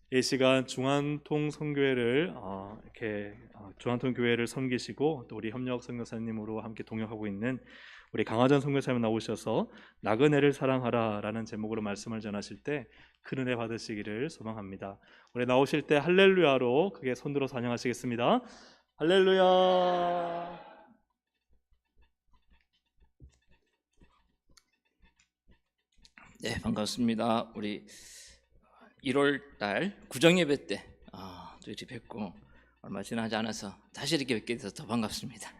이 시간 중앙통 선교회를 중앙통 교회를 섬기시고 또 우리 협력 선교사님으로 함께 동역하고 있는 우리 강화전 선교사님 나오셔서 나그네를 사랑하라라는 제목으로 말씀을 전하실 때 큰 은혜 받으시기를 소망합니다. 우리 나오실 때 할렐루야로 크게 손들어 찬양하시겠습니다. 할렐루야. 네, 반갑습니다. 우리 1월 달 구정예배 때 또 이렇게 뵙고 얼마 지나지 않아서 다시 이렇게 뵙게 돼서 더 반갑습니다.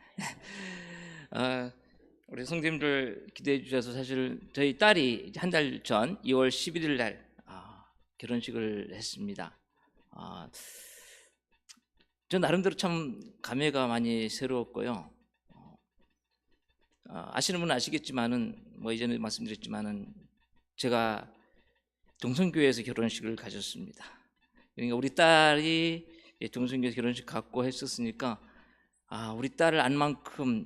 우리 성도님들 기대해 주셔서 사실 저희 딸이 한 달 전 2월 11일 날 결혼식을 했습니다. 저 나름대로 참 감회가 많이 새로웠고요. 아시는 분은 아시겠지만은 뭐 이전에 말씀드렸지만은 제가 동성교회에서 결혼식을 가졌습니다. 그러니까 우리 딸이 동성교회 결혼식 갖고 했었으니까 우리 딸을 안 만큼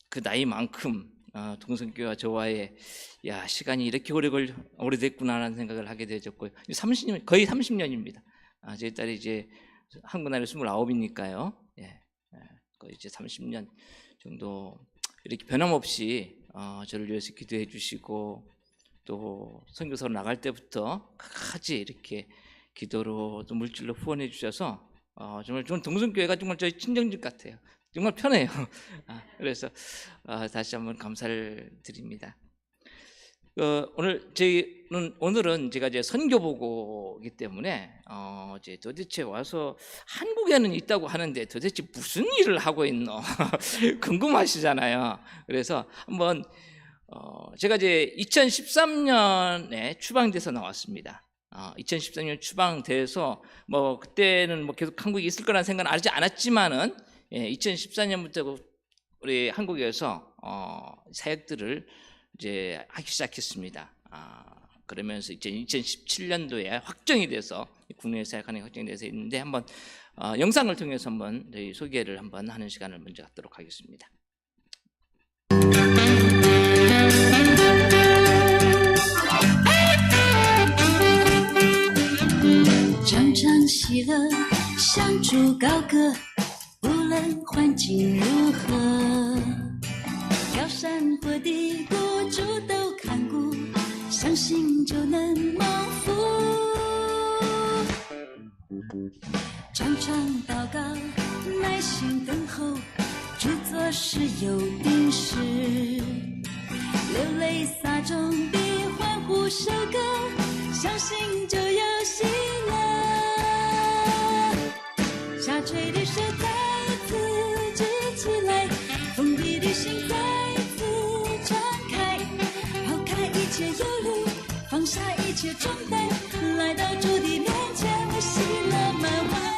그 나이만큼 동성교회와 저와의 시간이 이렇게 오래됐구나라는 생각을 하게 되었고요. 30년, 거의 30년입니다. 제 딸이 이제 한국 나이 29이니까요. 거의 이제 30년 정도 이렇게 변함없이 저를 위해서 기도해 주시고 또 선교사로 나갈 때부터 같이 이렇게 기도로 또 물질로 후원해 주셔서 정말 저는 동성교회가 정말 저희 친정집 같아요. 정말 편해요. 그래서 다시 한번 감사를 드립니다. 오늘은 제가 이제 선교보고이기 때문에 이제 도대체 와서 한국에는 있다고 하는데 도대체 무슨 일을 하고 있노 궁금하시잖아요. 그래서 한번 제가 이제 2013년에 추방돼서 나왔습니다. 2013년 추방돼서 뭐 그때는 뭐 계속 한국에 있을 거라는 생각은 하지 않았지만은 2014년부터 우리 한국에서 사역들을 이제 하기 시작했습니다. 그러면서 이제 2017년도에 확정이 돼서 국내 사역하는 게 확정이 돼서 있는데 한번 영상을 통해서 한번 저희 소개를 한번 하는 시간을 먼저 갖도록 하겠습니다.常常喜乐，向主高歌，无论环境如何，高山或低谷，主都看顾，相信就能蒙福。常常祷告，耐心等候，主做事有定时，流泪撒种地，欢呼收割，相信就有喜乐。下垂的手再次举起来，封闭的心再次敞开，抛开一切忧虑，放下一切重担，来到主的面前，喜乐满怀。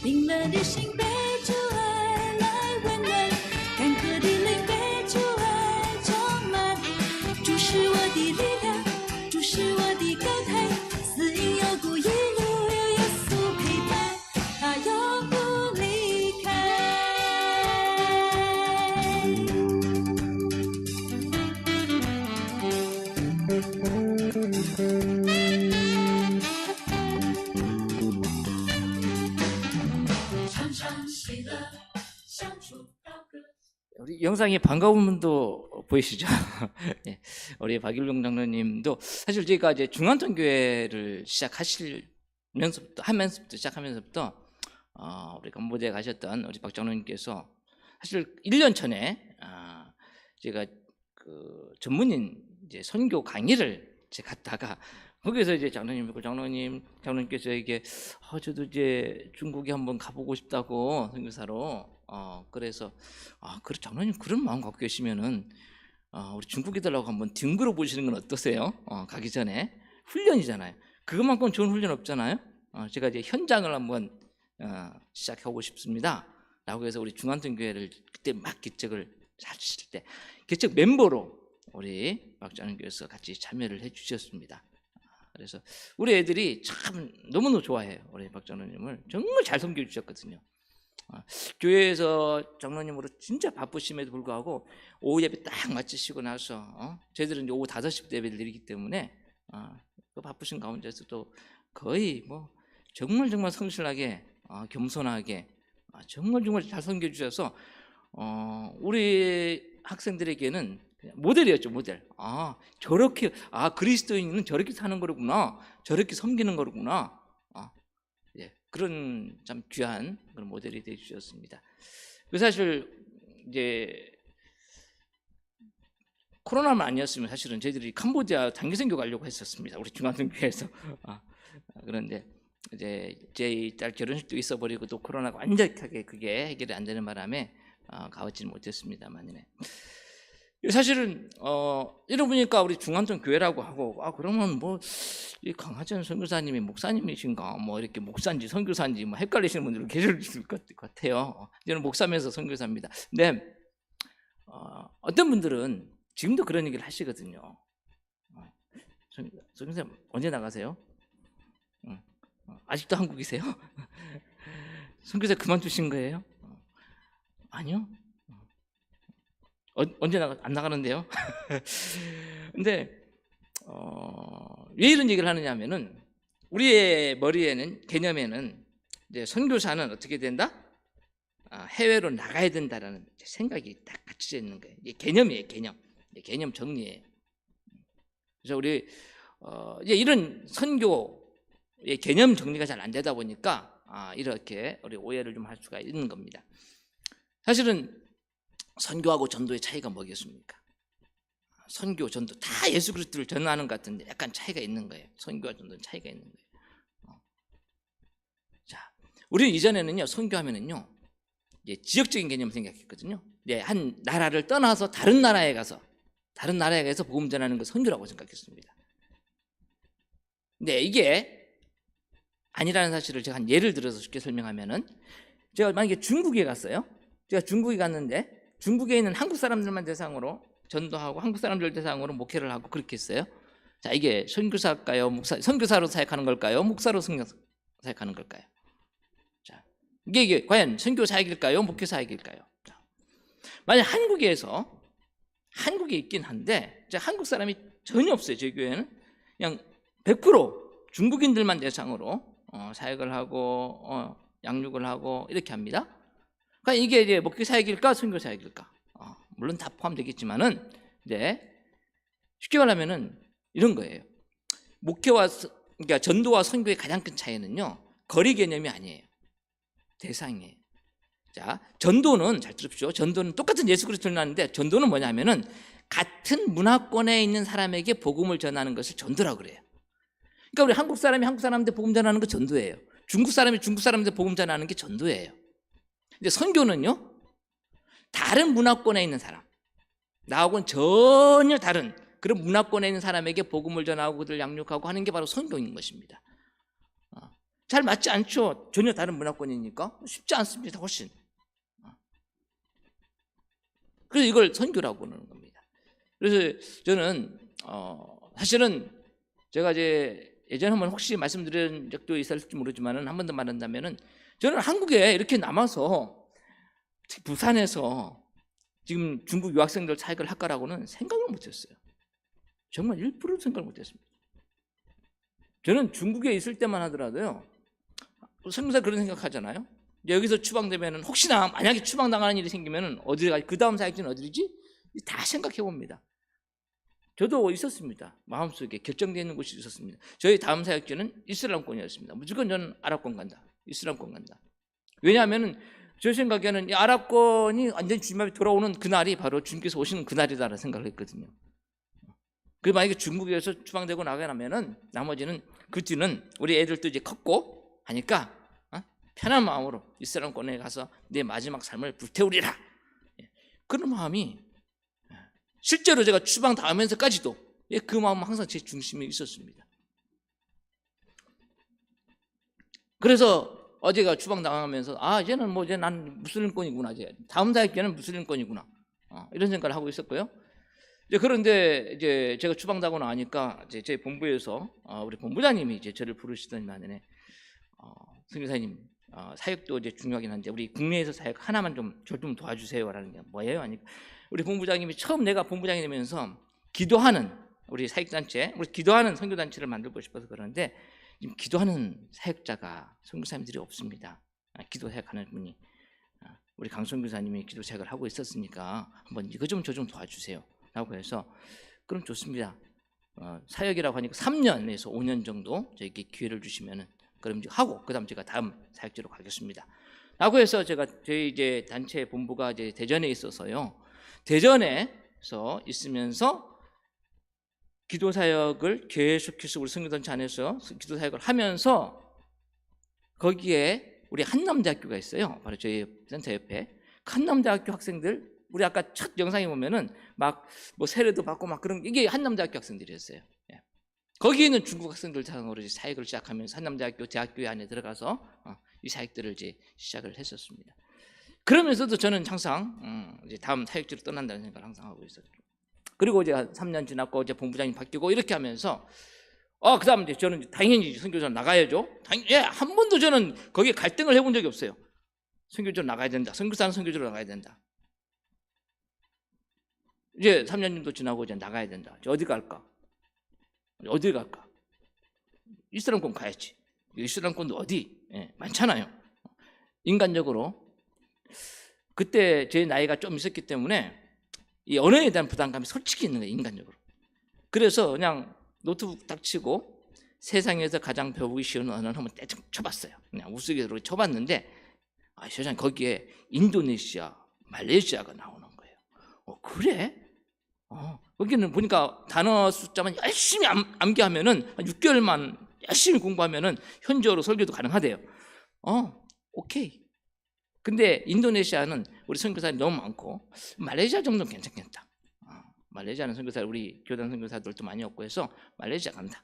冰冷的心被主爱来温暖，干涸的灵被主爱充满。主是我的力量，主是我的高台，死因有故一路有耶稣陪伴，他永不离开。常常喜乐，相处高歌。 우리 영상에 반가운 분도 보이시죠? 네, 우리 박일룡 장로님도 사실 저희가 이제 중앙통교회를 시작하면서부터 우리 캄보디아에 가셨던 우리 박 장로님께서 사실 1년 전에 제가 그 전문인 이제 선교 강의를 제가 갔다가 거기서 이제 장로님께서 이게 저도 이제 중국에 한번 가보고 싶다고 선교사로 그래서 그래 장로님 그런 마음 갖고 계시면은 우리 중국이들하고 한번 뒹굴어 보시는 건 어떠세요? 가기 전에 훈련이잖아요. 그것만큼 좋은 훈련 없잖아요. 제가 이제 현장을 한번 시작하고 싶습니다라고 해서 우리 중앙통교회를 그때 막 개척을 하실 때 개척 멤버로 우리 박 장로님께서 같이 참여를 해주셨습니다. 그래서 우리 애들이 참 너무너무 좋아해요. 우리 박 장로님을 정말 잘 섬겨주셨거든요. 교회에서 장로님으로 진짜 바쁘심에도 불구하고 오후 예배 딱 마치시고 나서 저희들은 이제 오후 5시부터 예배를 드리기 때문에 그 바쁘신 가운데서도 거의 뭐 정말 성실하게 겸손하게 정말 잘 섬겨 주셔서 우리 학생들에게는 그냥 모델이었죠, 모델. 저렇게 그리스도인은 저렇게 사는 거구나, 저렇게 섬기는 거구나. 예, 그런 참 귀한 그런 모델이 되어 주셨습니다. 그 사실 이제 코로나만 아니었으면 사실은 저희들이 캄보디아 장기 선교 가려고 했었습니다. 우리 중앙선교회에서. 그런데 이제 제 딸 결혼식도 있어버리고 또 코로나가 완벽하게 그게 해결이 안 되는 바람에 가보지는 못했습니다만, 사실은 이러보니까 우리 중앙선 교회라고 하고 그러면 뭐 이 강하전 선교사님이 목사님이신가 뭐 이렇게 목사인지 선교사인지 뭐 헷갈리시는 분들 계실 것 같아요. 저는 목사면서 선교사입니다. 근데 어떤 분들은 지금도 그런 얘기를 하시거든요. 선교사님 언제 나가세요? 아직도 한국이세요? 선교사 그만두신 거예요? 아니요. 언제 안 나가는데요? 근데 왜 이런 얘기를 하느냐 하면은 우리의 머리에는 개념에는 이제 선교사는 어떻게 된다? 해외로 나가야 된다라는 생각이 딱 갖춰져 있는 거예요. 이게 개념이에요, 개념 정리예요. 그래서 우리 이제 이런 선교의 개념 정리가 잘 안 되다 보니까 이렇게 우리 오해를 좀 할 수가 있는 겁니다. 사실은 선교하고 전도의 차이가 뭐겠습니까? 선교, 전도 다 예수 그리스도를 전하는 것 같은데 약간 차이가 있는 거예요. 선교와 전도는 차이가 있는 거예요. 자, 우리는 이전에는요, 선교하면은요, 지역적인 개념을 생각했거든요. 한 나라를 떠나서 다른 나라에 가서 복음 전하는 걸 선교라고 생각했습니다. 근데 이게 아니라는 사실을 제가 한 예를 들어서 쉽게 설명하면은, 제가 만약에 중국에 갔어요. 제가 중국에 갔는데 중국에 있는 한국 사람들만 대상으로 전도하고 한국 사람들 대상으로 목회를 하고 그렇게 했어요. 자, 이게 선교사일까요? 선교사로 사역하는 걸까요? 목사로 사역하는 걸까요? 자, 이게 과연 선교 사역일까요? 목회 사역일까요? 자, 만약 한국에 있긴 한데 한국 사람이 전혀 없어요. 저희 교회는 그냥 100% 중국인들만 대상으로 사역을 하고 양육을 하고 이렇게 합니다. 그러니까 이게 이제 목회 사역일까 선교 사역일까? 물론 다 포함되겠지만은 쉽게 말하면은 이런 거예요. 목회와 그러니까 전도와 선교의 가장 큰 차이는요, 거리 개념이 아니에요. 대상이에요. 자, 전도는 잘 들으십시오. 전도는 똑같은 예수 그리스도를 전하는데 전도는 뭐냐면은 같은 문화권에 있는 사람에게 복음을 전하는 것을 전도라고 그래요. 그러니까 우리 한국 사람이 한국 사람한테 복음 전하는 거 전도예요. 중국 사람이 중국 사람한테 복음 전하는 게 전도예요. 근데 선교는요, 다른 문화권에 있는 사람, 나하고는 전혀 다른 그런 문화권에 있는 사람에게 복음을 전하고 그들 양육하고 하는 게 바로 선교인 것입니다. 잘 맞지 않죠? 전혀 다른 문화권이니까 쉽지 않습니다. 훨씬. 그래서 이걸 선교라고 하는 겁니다. 그래서 저는 사실은 제가 이제 예전에 한번 혹시 말씀드린 적도 있을지 모르지만은 한 번 더 말한다면은 저는 한국에 이렇게 남아서 부산에서 지금 중국 유학생들 사역을 할 거라고는 생각을 못했어요. 정말 1%도 생각을 못했습니다. 저는 중국에 있을 때만 하더라도요, 선교사 그런 생각하잖아요. 여기서 추방되면은 혹시나 만약에 추방당하는 일이 생기면은 어디를 가지? 그 다음 사역지는 어디지? 다 생각해 봅니다. 저도 있었습니다. 마음속에 결정되어 있는 곳이 있었습니다. 저희 다음 사역지는 이슬람권이었습니다. 무조건 저는 아랍권 간다. 이슬람권 간다. 왜냐하면은 제 생각에는 이 아랍권이 완전히 주님 앞에 돌아오는 그날이 바로 주님께서 오시는 그날이다라는 생각을 했거든요. 그리고 만약에 중국에서 추방되고 나가면은 나머지는 그 뒤는 우리 애들도 이제 컸고 하니까 편한 마음으로 이슬람권에 가서 내 마지막 삶을 불태우리라. 그런 마음이 실제로 제가 추방 당하면서까지도 그 마음은 항상 제 중심에 있었습니다. 그래서 어제가 추방 당하면서 이제는 뭐 이제 난 무슬림권이구나, 이제 다음 사역기는 무슬림권이구나, 이런 생각을 하고 있었고요. 그런데 이제 제가 추방당하고 나니까 이제 저희 본부에서 우리 본부장님이 이제 저를 부르시더니만은 선교사님, 사역도 이제 중요하긴 한데 우리 국내에서 사역 하나만 좀 도와주세요라는 게 뭐예요? 아니, 우리 본부장님이 처음 내가 본부장이 되면서 기도하는 우리 사역단체, 우리 기도하는 선교단체를 만들고 싶어서 그러는데 지금 기도하는 사역자가 선교사님들이 없습니다. 기도 사역하는 분이. 우리 강선교사님이 기도 사역을 하고 있었으니까 한번 이거 좀 저 좀 도와주세요 라고 해서 그럼 좋습니다. 사역이라고 하니까 3년에서 5년 정도 저에게 기회를 주시면은 그럼 이제 하고 그다음 제가 다음 사역지로 가겠습니다 라고 해서 제가 저희 이제 단체 본부가 이제 대전에 있어서요, 대전에서 있으면서 기도 사역을 계속해서 우리 선교단체 안에서 기도 사역을 하면서 거기에 우리 한남대학교가 있어요. 바로 저희 센터 옆에 한남대학교 학생들, 우리 아까 첫 영상에 보면은 막 뭐 세례도 받고 막 그런, 이게 한남대학교 학생들이었어요. 예. 거기에 있는 중국 학생들 상으로 이제 사역을 시작하면서 한남대학교 대학교 안에 들어가서 이 사역들을 이제 시작을 했었습니다. 그러면서도 저는 항상 이제 다음 사역지로 떠난다는 생각을 항상 하고 있었죠. 그리고 이제 3년 지났고 이제 본부장님 바뀌고 이렇게 하면서 그다음 이제 저는 당연히 선교전 나가야죠. 한 번도 저는 거기에 갈등을 해본 적이 없어요. 선교전 나가야 된다. 선교사는 선교전으로 나가야 된다. 이제 3년쯤도 지나고 이제 나가야 된다. 어디 갈까? 어디 갈까? 이스라엘권 가야지. 이스라엘권도 어디? 많잖아요. 인간적으로 그때 제 나이가 좀 있었기 때문에 이 언어에 대한 부담감이 솔직히 있는 거예요, 인간적으로. 그래서 그냥 노트북 딱 치고 세상에서 가장 배우기 쉬운 언어를 한번 대충 쳐봤어요. 그냥 우스갯소리로 쳐봤는데 세상에 거기에 인도네시아, 말레이시아가 나오는 거예요. 그래? 거기는 보니까 단어 숫자만 열심히 암기하면은 6개월만 열심히 공부하면은 현지어로 설교도 가능하대요. 오케이. 근데 인도네시아는 우리 선교사들이 너무 많고 말레이시아 정도는 괜찮겠다. 말레이시아는 선교사, 우리 교단 선교사들도 많이 없고 해서 말레이시아 간다.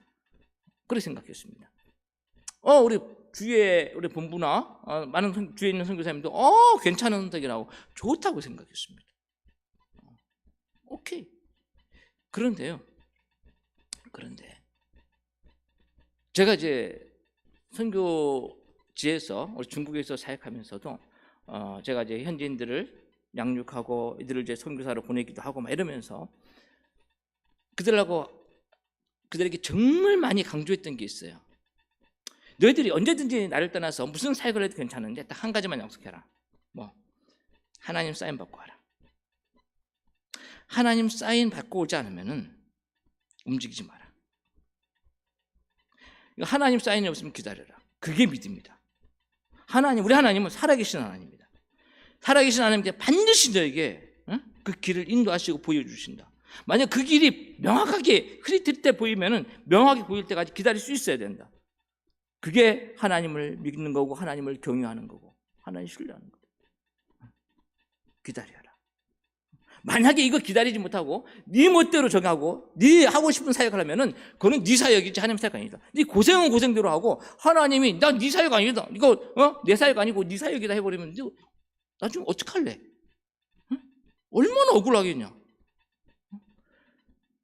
그렇게 생각했습니다. 우리 주위에 우리 본부나 많은 주위에 있는 선교사님도 괜찮은 선택이라고 좋다고 생각했습니다. 오케이. 그런데 제가 이제 선교지에서 우리 중국에서 사역하면서도 제가 이제 현지인들을 양육하고 이들을 이제 선교사로 보내기도 하고 막 이러면서 그들에게 정말 많이 강조했던 게 있어요. 너희들이 언제든지 나를 떠나서 무슨 사역을 해도 괜찮은데 딱 한 가지만 약속해라. 하나님 사인 받고 와라. 하나님 사인 받고 오지 않으면은 움직이지 마라. 하나님 사인이 없으면 기다려라. 그게 믿음이다. 우리 하나님은 살아계신 하나님입니다. 살아계신 하나님께 반드시 너에게 그 길을 인도하시고 보여주신다. 만약 그 길이 명확하게 흐릿할 때 보이면은 명확하게 보일 때까지 기다릴 수 있어야 된다. 그게 하나님을 믿는 거고 하나님을 경외하는 거고 하나님 신뢰하는 거고. 기다려라. 만약에 이거 기다리지 못하고 네 멋대로 정하고 네 하고 싶은 사역을 하면은 그거는 네 사역이지 하나님 사역 아니다. 네 고생은 고생대로 하고 하나님이 나 네 사역 아니다. 이거 내 사역 아니고 네 사역이다 해버리면 나중에 어떡할래? 얼마나 억울하겠냐?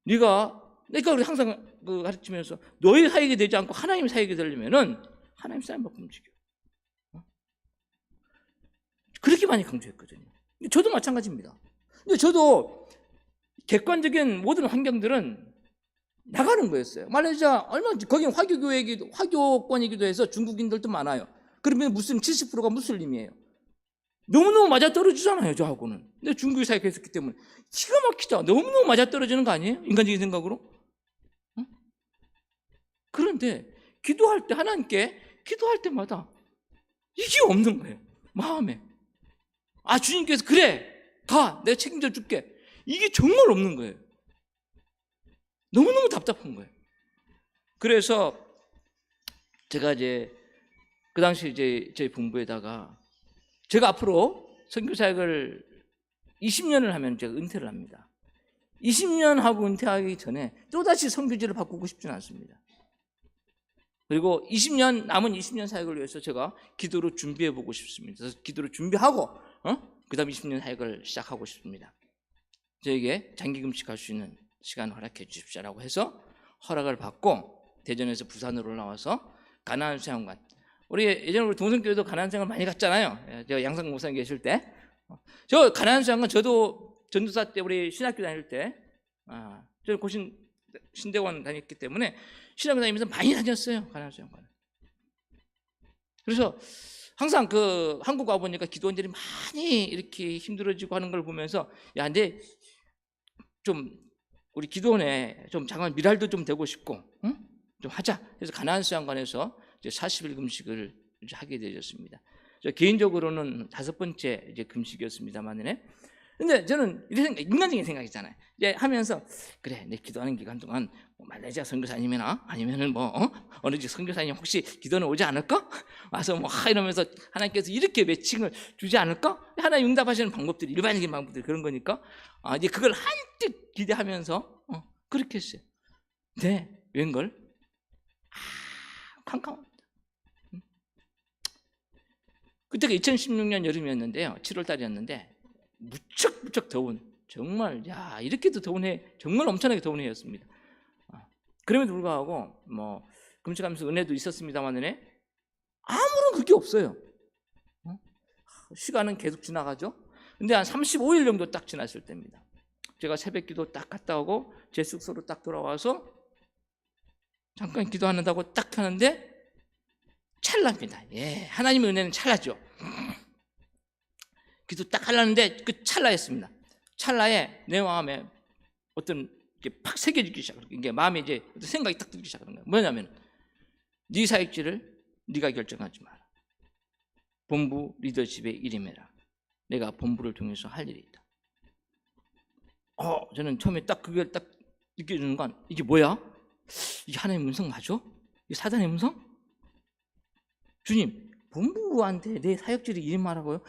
내가 우리 항상 가르치면서 너의 사역이 되지 않고 하나님 사역이 되려면은 하나님 사역 받고 움직여. 그렇게 많이 강조했거든요. 저도 마찬가지입니다. 근데 저도 객관적인 모든 환경들은 나가는 거였어요. 말레이시아 얼마나 거기는 화교권이기도 해서 중국인들도 많아요. 그러면 무슬림 70%가 무슬림이에요. 너무너무 맞아떨어지잖아요, 저하고는. 근데 중국에 사역했었기 때문에 기가 막히죠. 너무너무 맞아떨어지는 거 아니에요? 인간적인 생각으로. 그런데 기도할 때 하나님께 기도할 때마다 이게 없는 거예요, 마음에. 주님께서 그래 가, 내가 책임져 줄게. 이게 정말 없는 거예요. 너무너무 답답한 거예요. 그래서 제가 이제 그 당시 이제 저희 본부에다가 제가 앞으로 선교사역을 20년을 하면 제가 은퇴를 합니다. 20년 하고 은퇴하기 전에 또다시 선교지를 바꾸고 싶지는 않습니다. 그리고 남은 20년 사역을 위해서 제가 기도로 준비해 보고 싶습니다. 그래서 기도로 준비하고 그 다음 20년 사역을 시작하고 싶습니다. 저에게 장기 금식할 수 있는 시간을 허락해 주십시오라고 해서 허락을 받고 대전에서 부산으로 올라와서 가나안 수양관, 우리 예전에 우리 동성교회도 가나안 수양관 많이 갔잖아요. 제가 양상 목사님 계실 때 저 가나안 수양관 저도 전도사 때 우리 신학교 다닐 때 저 고신 신대원 다녔기 때문에 신학교 다니면서 많이 다녔어요. 가나안 수양관을. 그래서 항상 그 한국 와 보니까 기도원들이 많이 이렇게 힘들어지고 하는 걸 보면서 야, 근데 좀 우리 기도원에 좀 잠깐 미랄도 좀 되고 싶고, 응? 좀 하자. 그래서 가나안 수양관에서 이제 40일 금식을 이제 하게 되었습니다. 저 개인적으로는 5번째 이제 금식이었습니다만은, 근데 저는 이런 생각, 인간적인 생각이잖아요. 이제 하면서 그래, 내 기도하는 기간 동안 뭐 말레이시아 선교사님이나 아니면은 뭐 어느 집 선교사님 혹시 기도는 오지 않을까? 와서 뭐 이러면서 하나님께서 이렇게 매칭을 주지 않을까? 하나님 응답하시는 방법들이 일반적인 방법들이 그런 거니까 이제 그걸 한뜻 기대하면서 그렇게 했어요. 네, 웬걸? 캄캄합니다. 그때가 2016년 여름이었는데요. 7월 달이었는데 무척 더운, 정말 야, 이렇게도 더운 해, 정말 엄청나게 더운 해였습니다. 그럼에도 불구하고 뭐 금식하면서 은혜도 있었습니다만은 아무런 그게 없어요. 시간은 계속 지나가죠. 근데 한 35일 정도 딱 지났을 때입니다. 제가 새벽기도 딱 갔다 오고 제 숙소로 딱 돌아와서 잠깐 기도한다고 딱 하는데 찰나입니다. 예, 하나님의 은혜는 찰나죠. 기도 딱 하려는데 그 찰나였습니다. 찰나에 내 마음에 어떤 게 팍 새겨지기 시작해요. 이게 마음에 이제 어떤 생각이 딱 들기 시작하는 거예요. 뭐냐면 네 사역지를 네가 결정하지 마라. 본부 리더십에 이름해라. 내가 본부를 통해서 할 일이 있다. 저는 처음에 딱 그걸 딱 느껴지는 건 이게 뭐야? 이게 하나님의 음성 맞아? 이게 사단의 음성? 주님, 본부한테 내 사역지를 이름하라고요?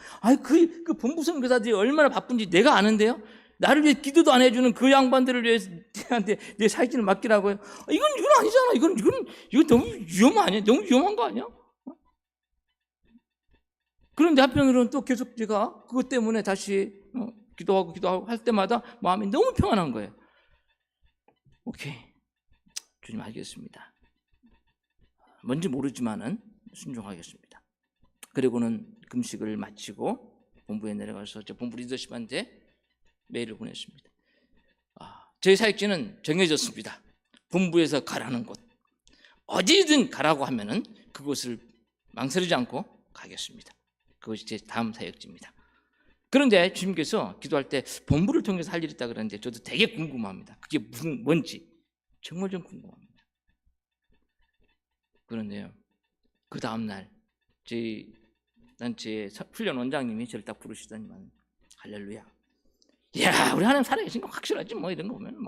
그 본부 선교사들이 얼마나 바쁜지 내가 아는데요? 나를 위해 기도도 안 해주는 그 양반들을 위해서 내 사역지를 맡기라고요? 이건 아니잖아. 이건 너무 위험한 아니야? 너무 위험한 거 아니야? 그런데 한편으로는 또 계속 제가 그것 때문에 다시 기도하고 할 때마다 마음이 너무 평안한 거예요. 오케이, 주님 알겠습니다. 뭔지 모르지만은 순종하겠습니다. 그리고는 금식을 마치고 본부에 내려가서 본부 리더십한테 메일을 보냈습니다. 제 사역지는 정해졌습니다. 본부에서 가라는 곳, 어디든 가라고 하면은 그곳을 망설이지 않고 가겠습니다. 그것이 제 다음 사역지입니다. 그런데 주님께서 기도할 때 본부를 통해서 할 일이 있다 그러는데 저도 되게 궁금합니다. 그게 뭔지 정말 좀 궁금합니다. 그런데요, 그 다음날 저희 단체의 훈련 원장님이 저를 딱 부르시더니만 할렐루야, 야, 우리 하나님 살아계신 거 확실하지 뭐 이런 거 보면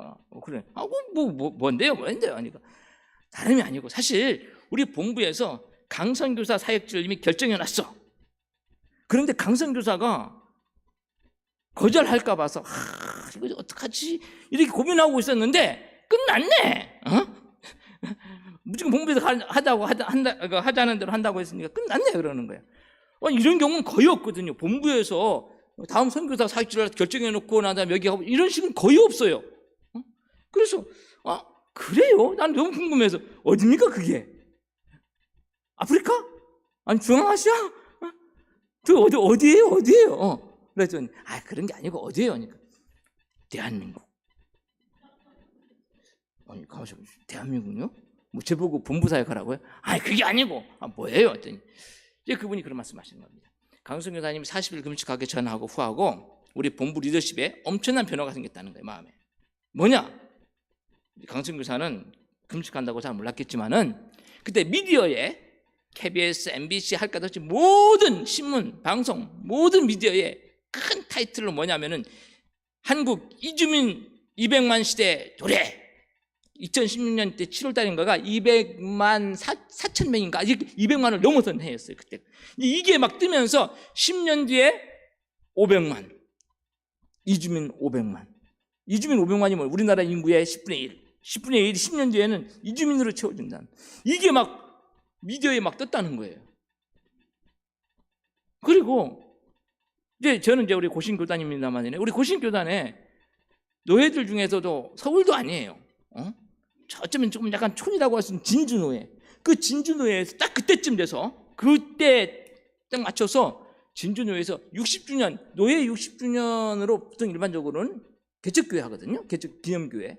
그래, 뭔데요 하니까 다름이 아니고 사실 우리 본부에서 강선교사 사역지를 이미 결정해놨어. 그런데 강선교사가 거절할까 봐서 이거 어떡하지 이렇게 고민하고 있었는데 끝났네. 무조건 본부에서 하자는 대로 한다고 했으니까 끝났네 그러는 거예요. 이런 경우는 거의 없거든요. 본부에서 다음 선교사 사역지를 결정해놓고 난 다음에 여기 하고 이런 식은 거의 없어요. 그래서 그래요? 난 너무 궁금해서 어디입니까 그게? 아프리카? 아니 중앙아시아? 어디예요? 그랬더니 그런 게 아니고 어디예요? 그러니까 대한민국. 아니 가만있어, 대한민국요? 뭐 제보고 본부 사역하라고요? 그게 아니고 뭐예요? 했더니 이제 그분이 그런 말씀하시는 겁니다. 강성 교사님이 40일 금식하기 전하고 후하고 우리 본부 리더십에 엄청난 변화가 생겼다는 거예요. 마음에 뭐냐? 강성 교사는 금식한다고 잘 몰랐겠지만은 그때 미디어에 KBS, MBC 할 것 없이 모든 신문, 방송, 모든 미디어에 큰 타이틀로 뭐냐면은 한국 이주민 200만 시대 도래. 2016년 때 7월 달인가가 200만 4천 명인가 200만을 넘어선 해였어요. 그때 이게 막 뜨면서 10년 뒤에 500만 이주민 500만이 뭐 우리나라 인구의 10분의 1 10분의 1이 10년 뒤에는 이주민으로 채워진다는 이게 막 미디어에 막 떴다는 거예요. 그리고 이제 저는 우리 고신교단입니다만 우리 고신교단에 노예들 중에서도 서울도 아니에요. 어쩌면 조금 약간 촌이라고 할 수 있는 진주노예. 그 진주노예에서 딱 그때쯤 돼서 그때 딱 맞춰서 진주노예에서 60주년 노예 60주년으로 보통 일반적으로는 개척교회 하거든요. 개척 기념교회.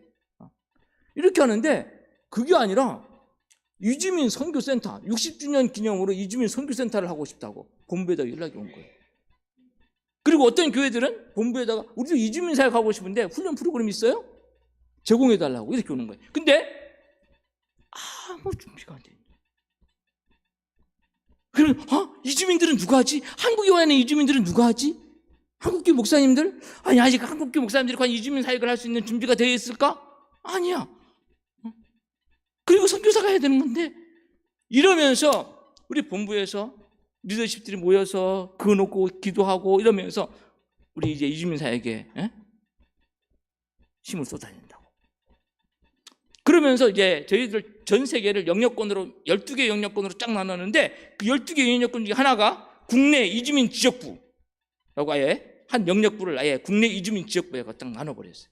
이렇게 하는데 그게 아니라 이주민 선교센터 60주년 기념으로 이주민 선교센터를 하고 싶다고 본부에다 연락이 온 거예요. 그리고 어떤 교회들은 본부에다가 우리도 이주민 사역 하고 싶은데 훈련 프로그램 있어요? 제공해 달라고 이렇게 오는 거예요. 근데 아무 준비가 안 돼. 그러면 이주민들은 누가 하지? 한국에 와 있는 이주민들은 누가 하지? 한국교 목사님들? 아니 아직 한국교 목사님들이 과연 이주민 사역을 할 수 있는 준비가 되어 있을까? 아니야. 그리고 선교사가 해야 되는 건데 이러면서 우리 본부에서 리더십들이 모여서 그거 놓고 기도하고 이러면서 우리 이제 이주민 사역에 힘을 쏟아야 된다고. 그러면서 이제 저희들 전 세계를 영역권으로 12개 영역권으로 쫙 나눴는데 그 12개 영역권 중에 하나가 국내 이주민 지역부라고 아예 한 영역부를 아예 국내 이주민 지역부에 딱 나눠버렸어요.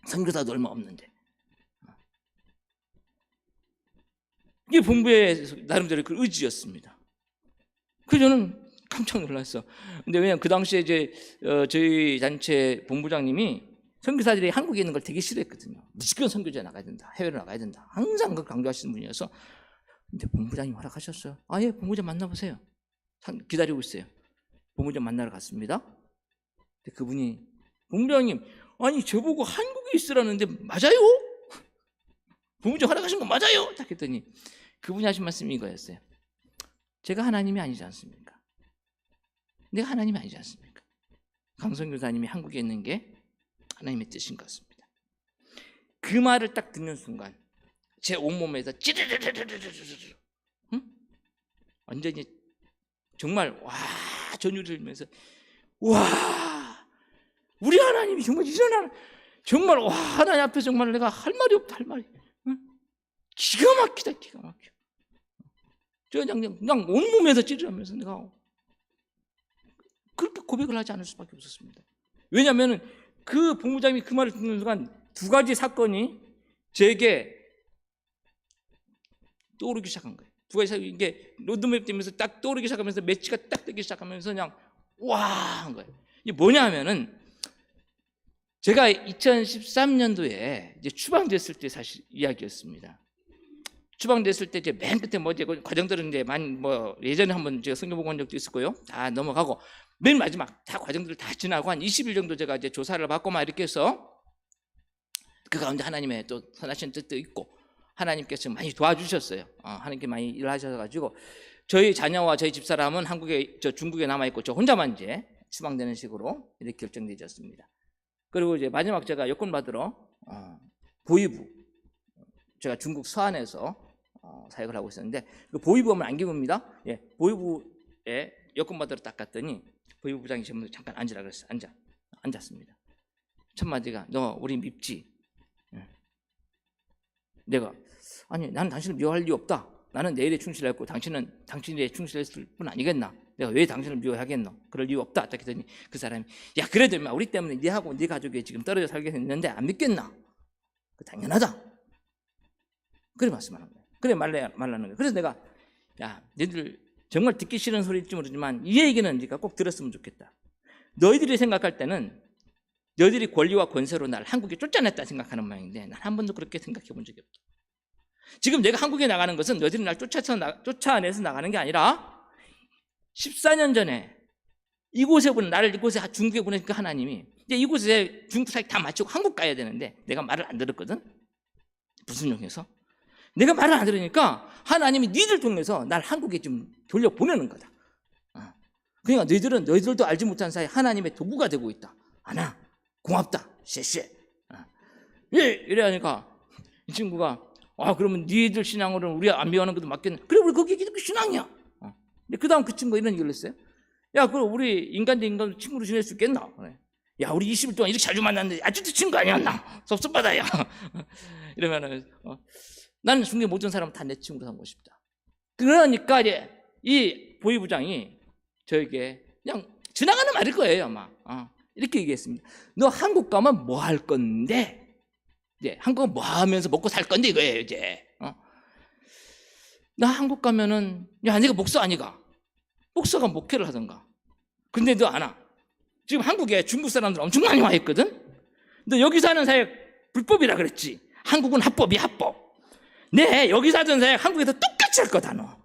선교사도 얼마 없는데. 이게 본부의 나름대로 그 의지였습니다. 그래서 저는 깜짝 놀랐어. 근데 왜냐면 그 당시에 이제 저희 단체 본부장님이 선교사들이 한국에 있는 걸 되게 싫어했거든요. 무조건 선교지에 나가야 된다. 해외로 나가야 된다. 항상 그걸 강조하시는 분이어서. 근데 본부장님 허락하셨어요. 예, 본부장 만나보세요. 기다리고 있어요. 본부장 만나러 갔습니다. 근데 그분이 본부장님 아니 저보고 한국에 있으라는데 맞아요? 본부장 허락하신 거 맞아요? 딱 했더니 그분이 하신 말씀이 이거였어요. 제가 하나님이 아니지 않습니까? 내가 하나님이 아니지 않습니까? 강선교사님이 한국에 있는 게 하나님의 뜻인 것 같습니다. 그 말을 딱 듣는 순간 제 온몸에서 찌르르르르르르르 완전히 정말 전율을 들면서 와 우리 하나님이 정말 이런 정말 하나님 앞에 정말 내가 할 말이 없다 할 말이 기가 막히다 기가 막혀. 저 그냥 온몸에서 찌르면서 내가 그렇게 고백을 하지 않을 수밖에 없었습니다. 왜냐하면 그 본부장님이 그 말을 듣는 순간 두 가지 사건이 제게 떠오르기 시작한 거예요. 두 가지 사건이 이게 로드맵 되면서 딱 떠오르기 시작하면서 매치가 딱 되기 시작하면서 그냥 와 한 거예요. 이게 뭐냐 하면은 제가 2013년도에 이제 추방됐을 때 사실 이야기였습니다. 추방됐을 때 이제 맨 끝에 이제 과정들은 이제 예전에 한번 제가 성경 보고 온 적도 있었고요. 다 넘어가고 맨 마지막 다 과정들을 다 지나고 한 20일 정도 제가 이제 조사를 받고 막 이렇게 해서 그 가운데 하나님의 또 선하신 뜻도 있고 하나님께서 많이 도와주셨어요. 하나님께 많이 일하셔가지고 저희 자녀와 저희 집사람은 중국에 남아 있고 저 혼자만 이제 추방되는 식으로 이렇게 결정되었습니다. 그리고 이제 마지막 제가 여권 받으러 보이부 제가 중국 서안에서 사역을 하고 있었는데 그 보이부 하면 안기부입니다. 예, 보이부에 여권 받으러 딱 갔더니 보이부 부장이 전부 잠깐 앉으라 그랬어요. 앉았습니다. 첫 마디가 너 우리 밉지? 내가 아니 나는 당신을 미워할 이유 없다. 나는 내 일에 충실했고 당신은 당신 일에 충실했을 뿐 아니겠나? 내가 왜 당신을 미워하겠노? 그럴 이유 없다. 딱 했더니 그 사람이 야 그래도 인마 우리 때문에 네하고 네 가족이 지금 떨어져 살게 됐는데 안 믿겠나? 당연하다. 그래 말씀하는 거예요. 그래 말하는 거예요. 그래서 내가 야 너희들 정말 듣기 싫은 소리일지 모르지만 이 얘기는 네가 꼭 들었으면 좋겠다. 너희들이 생각할 때는 너희들이 권리와 권세로 날 한국에 쫓아냈다 생각하는 모양인데 난 한 번도 그렇게 생각해 본 적이 없다. 지금 내가 한국에 나가는 것은 너희들이 날 쫓아내서 나가는 게 아니라 14년 전에 나를 이곳에 중국에 보내니까 하나님이 이제 이곳에 중국 사역 다 마치고 한국 가야 되는데 내가 말을 안 들었거든. 무슨 용에서? 내가 말을 안 들으니까 하나님이 니들 통해서 날 한국에 좀 돌려보내는 거다. 그러니까 너희들도 알지 못한 사이 하나님의 도구가 되고 있다. 하나 고맙다. 쎄쎄. 이래하니까 이 친구가 그러면 니들 신앙으로는 우리 안 미워하는 것도 맞겠네. 그래 우리 거기 신앙이야. 근데 그 다음 그 친구가 이런 얘기를 했어요. 야 그럼 우리 인간 대 인간 친구로 지낼 수 있겠나? 야 우리 20일 동안 이렇게 자주 만났는데 아직도 친구 아니었나? 섭섭하다 야. 이러면은 나는 중국의 모든 사람은 다 내 친구로 삼고 싶다. 그러니까 이제 이 보위부장이 저에게 그냥 지나가는 말일 거예요 아마. 이렇게 얘기했습니다. 너 한국 가면 뭐 할 건데? 이제 한국은 뭐 하면서 먹고 살 건데 이거예요 이제. 나 한국 가면은 야 내가 목사 아니가? 목사가 목회를 하던가. 근데 너 아나? 지금 한국에 중국 사람들 엄청 많이 와 있거든. 너 여기서 하는 사역 불법이라 그랬지. 한국은 합법이 합법. 네, 여기서 하던 사역 한국에서 똑같이 할 거다 너.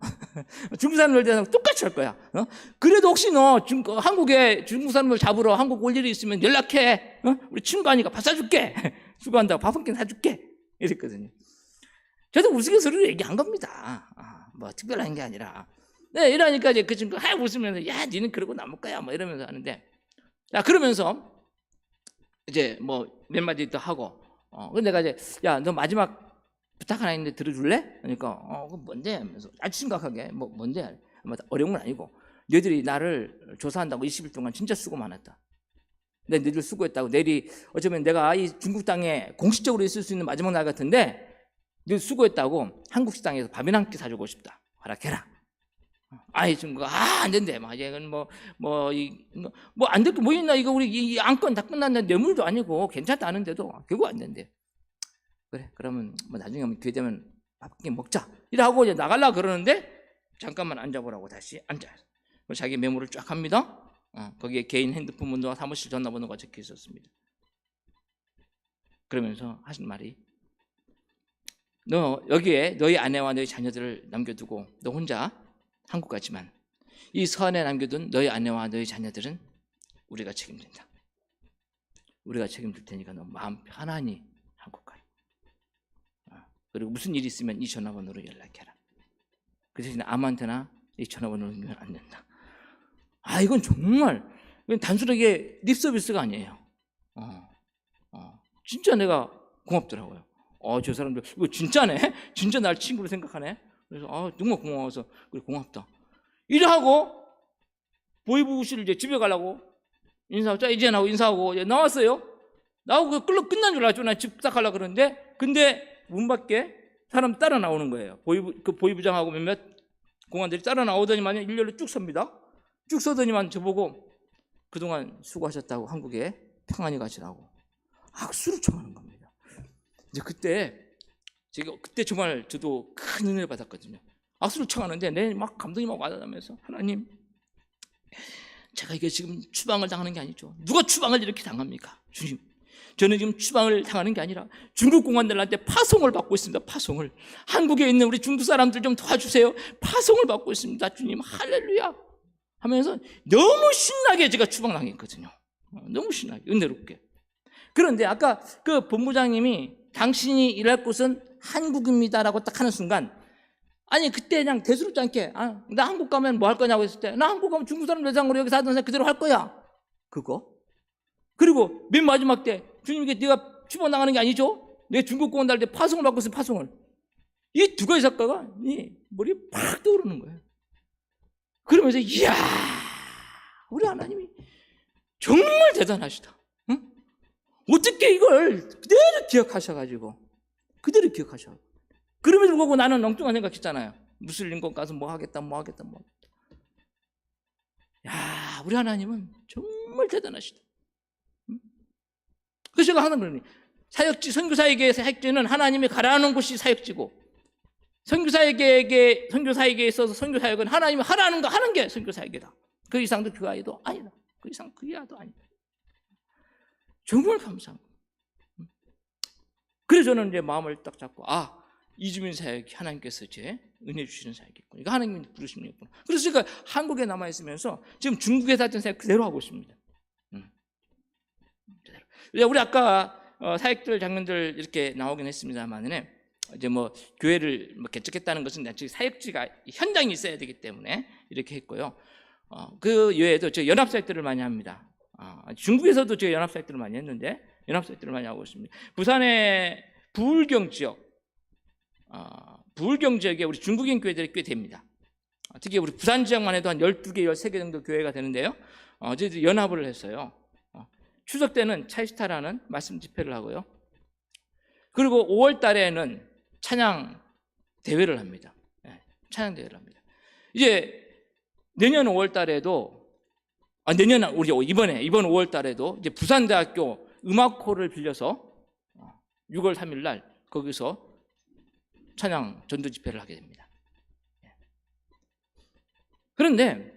중국 사람들 대해서 똑같이 할 거야. 그래도 혹시 너 한국에 중국 사람들 잡으러 한국 올 일이 있으면 연락해. 우리 친구 아니까 밥 사줄게. 수고한다고 밥 한 끼 사줄게. 이랬거든요. 저도 우스갯소리로 얘기한 겁니다. 뭐 특별한 게 아니라. 네, 이러니까 이제 그 친구가 웃으면서 야, 니는 그러고 남을 거야. 뭐 이러면서 하는데, 야, 그러면서 이제 뭐 몇 마디 더 하고, 근데 내가 이제 야, 너 마지막 부탁 하나 있는데 들어줄래? 그러니까 그 뭔데? 하면서 아주 심각하게 뭔데? 어려운 건 아니고 너희들이 나를 조사한다고 20일 동안 진짜 수고 많았다. 근데 너희들 수고했다고 내일이 어쩌면 내가 이 중국 땅에 공식적으로 있을 수 있는 마지막 날 같은데 너희들 수고했다고 한국 식당에서 밥이나 한 끼 사주고 싶다. 허락해라. 아이 친구가 안 된대. 막 이건 뭐 안 될 게 뭐 있나? 이거 우리 이 안건 다 끝났는데 뇌물도 아니고 괜찮다 하는데도 결국 안 된대. 그래, 그러면 뭐 나중에 기회 되면 밥 한 끼 먹자. 이러고 이제 나가려고 그러는데 잠깐만 앉아보라고 다시 앉아요. 자기 메모를 쫙 합니다. 거기에 개인 핸드폰 번호와 사무실 전화번호가 적혀 있었습니다. 그러면서 하신 말이 너 여기에 너희 아내와 너희 자녀들을 남겨두고 너 혼자 한국 가지만 이 서안에 남겨둔 너희 아내와 너희 자녀들은 우리가 책임진다. 우리가 책임질 테니까 너 마음 편안히 한국 가라. 그리고 무슨 일이 있으면 이 전화번호로 연락해라. 그 대신에 아무한테나 이 전화번호를 주면 안 된다. 이건 정말 단순하게 립 서비스가 아니에요. 진짜 내가 고맙더라고요. 저 사람들 이거 진짜네. 진짜 날 친구로 생각하네. 그래서 정말 고마워서 그래 고맙다. 일하고 보이부실 이제 집에 가려고 인사하고 자 이제 나오고 인사하고 이제 나왔어요. 나오고 끝난 줄 알았죠. 나 집 딱 가려고 그러는데 근데 문 밖에 사람 따라 나오는 거예요. 보이부장하고 몇몇 공안들이 따라 나오더니만 일렬로 쭉 섭니다. 쭉 서더니만 저보고 그동안 수고하셨다고 한국에 평안히 가시라고 악수를 청하는 겁니다. 이제 그때 정말 저도 큰 은혜를 받았거든요. 악수를 청하는데 내 막 감동이 막 와닿으면서 하나님, 제가 이게 지금 추방을 당하는 게 아니죠. 누가 추방을 이렇게 당합니까? 주님, 저는 지금 추방을 당하는 게 아니라 중국 공안들한테 파송을 받고 있습니다. 파송을. 한국에 있는 우리 중국 사람들 좀 도와주세요. 파송을 받고 있습니다. 주님, 할렐루야 하면서 너무 신나게 제가 추방당했거든요. 너무 신나게, 은혜롭게. 그런데 아까 그 본부장님이 당신이 일할 곳은 한국입니다라고 딱 하는 순간, 아니 그때 그냥 대수롭지 않게 나 한국 가면 뭐 할 거냐고 했을 때 나 한국 가면 중국 사람 대상으로 여기서 하던 사람 그대로 할 거야. 그거. 그리고 맨 마지막 때 주님께 네가 추방당하는 게 아니죠? 내 중국 공안들한테 파송을 받고 있어. 파송을. 이 두 가지 작가가 머리에 팍 떠오르는 거예요. 그러면서 이야, 우리 하나님이 정말 대단하시다. 응? 어떻게 이걸 그대로 기억하셔가지고 그대로 기억하셔. 그럼에도 불구하고 나는 엉뚱한 생각했잖아요. 무슬림권 가서 뭐 하겠다. 야, 우리 하나님은 정말 대단하시다. 응? 그래서 제가 항상 그러니 사역지, 선교사에게 사역지는 하나님이 가라앉는 곳이 사역지고, 선교사에게 있어서 선교사역은 하나님이 하라는 거 하는 게 선교사역이다. 그 이상도 그 아이도 아니다. 그 이상 그 이하도 아니다. 정말 감사합니다. 그래서 저는 이제 마음을 딱 잡고 이주민 사역이 하나님께서 제 은혜 주시는 사역이구나. 이거 하나님이 부르시는 거구나. 그래서 제가 한국에 남아 있으면서 지금 중국에서 했던 사역 그대로 하고 있습니다. 우리 아까 사역들 장면들 이렇게 나오긴 했습니다만은 이제 뭐 교회를 개척했다는 것은 사역지가 현장이 있어야 되기 때문에 이렇게 했고요. 그 외에도 저 연합 사역들을 많이 합니다. 중국에서도 제가 연합 사역들을 많이 했는데 연합 사역들을 많이 하고 있습니다. 부산의 부울경 지역에 우리 중국인 교회들이 꽤 됩니다. 특히 우리 부산 지역만 해도 한 12개, 13개 정도 교회가 되는데요. 저희들이 연합을 했어요. 추석 때는 차이스타라는 말씀 집회를 하고요. 그리고 5월 달에는 찬양 대회를 합니다. 찬양 대회를 합니다. 이제 내년 5월 달에도 이번 5월 달에도 이제 부산대학교 음악호를 빌려서 6월 3일 날 거기서 찬양 전도 집회를 하게 됩니다. 그런데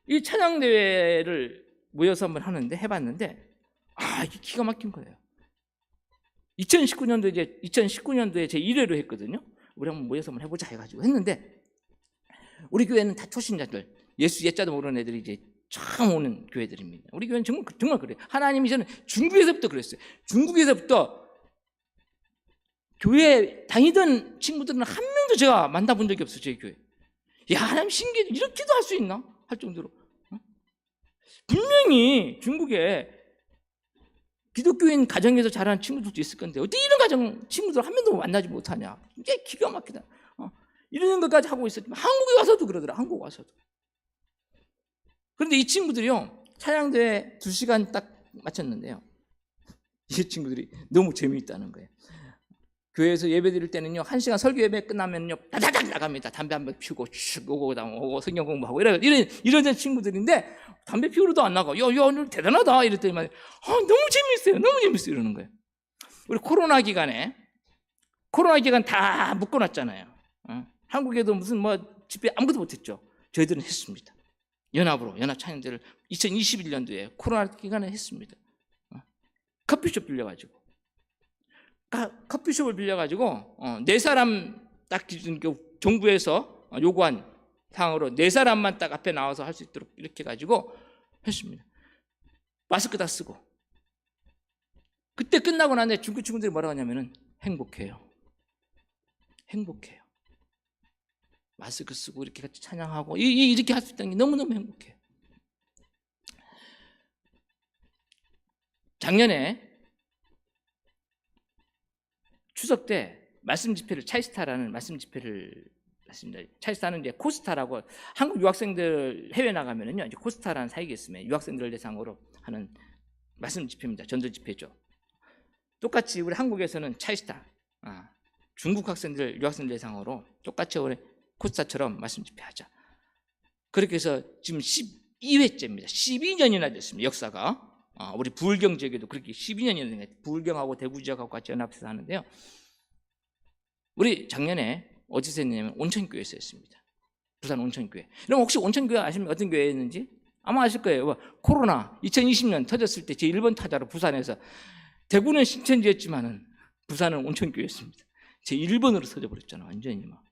이 찬양 대회를 모여서 한번 해봤는데 이게 기가 막힌 거예요. 2019년도에 제 1회로 했거든요. 우리 한번 모여서 한번 해보자 해가지고 했는데, 우리 교회는 다 초신자들, 예수 예자도 모르는 애들이 이제 처음 오는 교회들입니다. 우리 교회는 정말 그래요. 하나님이 저는 중국에서부터 그랬어요. 중국에서부터 교회 다니던 친구들은 한 명도 제가 만나본 적이 없어요. 저희 교회. 야, 하나님 신기해. 이렇게도 할 수 있나? 할 정도로. 분명히 중국에 기독교인 가정에서 자란 친구들도 있을 건데 어떻게 이런 가정 친구들 한 명도 만나지 못하냐. 이게 기가 막히다. 이런 것까지 하고 있었지만 한국에 와서도 그러더라. 한국 와서도. 그런데 이 친구들이요, 찬양대회 2시간 딱 마쳤는데요, 이 친구들이 너무 재미있다는 거예요. 교회에서 예배 드릴 때는요, 1시간 설교 예배 끝나면요 다다닥 나갑니다. 담배 한 배 피우고 슉 오고 성경 공부하고 이런 친구들인데 담배 피우러도 안 나가. 야 오늘 대단하다 이랬더니만 너무 재밌어요 이러는 거예요. 우리 코로나 기간 다 묶어놨잖아요. 한국에도 무슨 뭐 집회 아무것도 못했죠. 저희들은 했습니다. 연합 찬양대를 2021년도에 코로나 기간에 했습니다. 커피숍 빌려가지고 네 사람 딱 기준 정부에서 요구한 사항으로 네 사람만 딱 앞에 나와서 할 수 있도록 이렇게 해가지고 했습니다. 마스크 다 쓰고. 그때 끝나고 나는데 중국 친구들이 뭐라고 하냐면은 행복해요. 마스크 쓰고 이렇게 같이 찬양하고 이렇게 할 수 있다는 게 너무너무 행복해요. 작년에 추석 때 말씀 집회를, 차이스타라는 말씀 집회를 했습니다. 차이스타는 이제 코스타라고, 한국 유학생들 해외 나가면은요, 이제 코스타라는 사역이 있으면 유학생들을 대상으로 하는 말씀 집회입니다. 전도 집회죠. 똑같이 우리 한국에서는 차이스타, 중국 학생들, 유학생들 대상으로 똑같이 우리 코스타처럼 말씀 집회하자. 그렇게 해서 지금 12회째입니다. 12년이나 됐습니다. 역사가. 우리 부울경 지역에도 그렇게 12년이나 된 거예요. 부울경하고 대구 지역하고 같이 연합해서 하는데요. 우리 작년에 어디서 했냐면 온천교회에서 했습니다. 부산 온천교회. 그럼 혹시 온천교회 아십니까? 어떤 교회였는지? 아마 아실 거예요. 코로나 2020년 터졌을 때 제 1번 타자로 부산에서, 대구는 신천지였지만은 부산은 온천교회였습니다. 제 1번으로 터져버렸잖아. 완전히 막.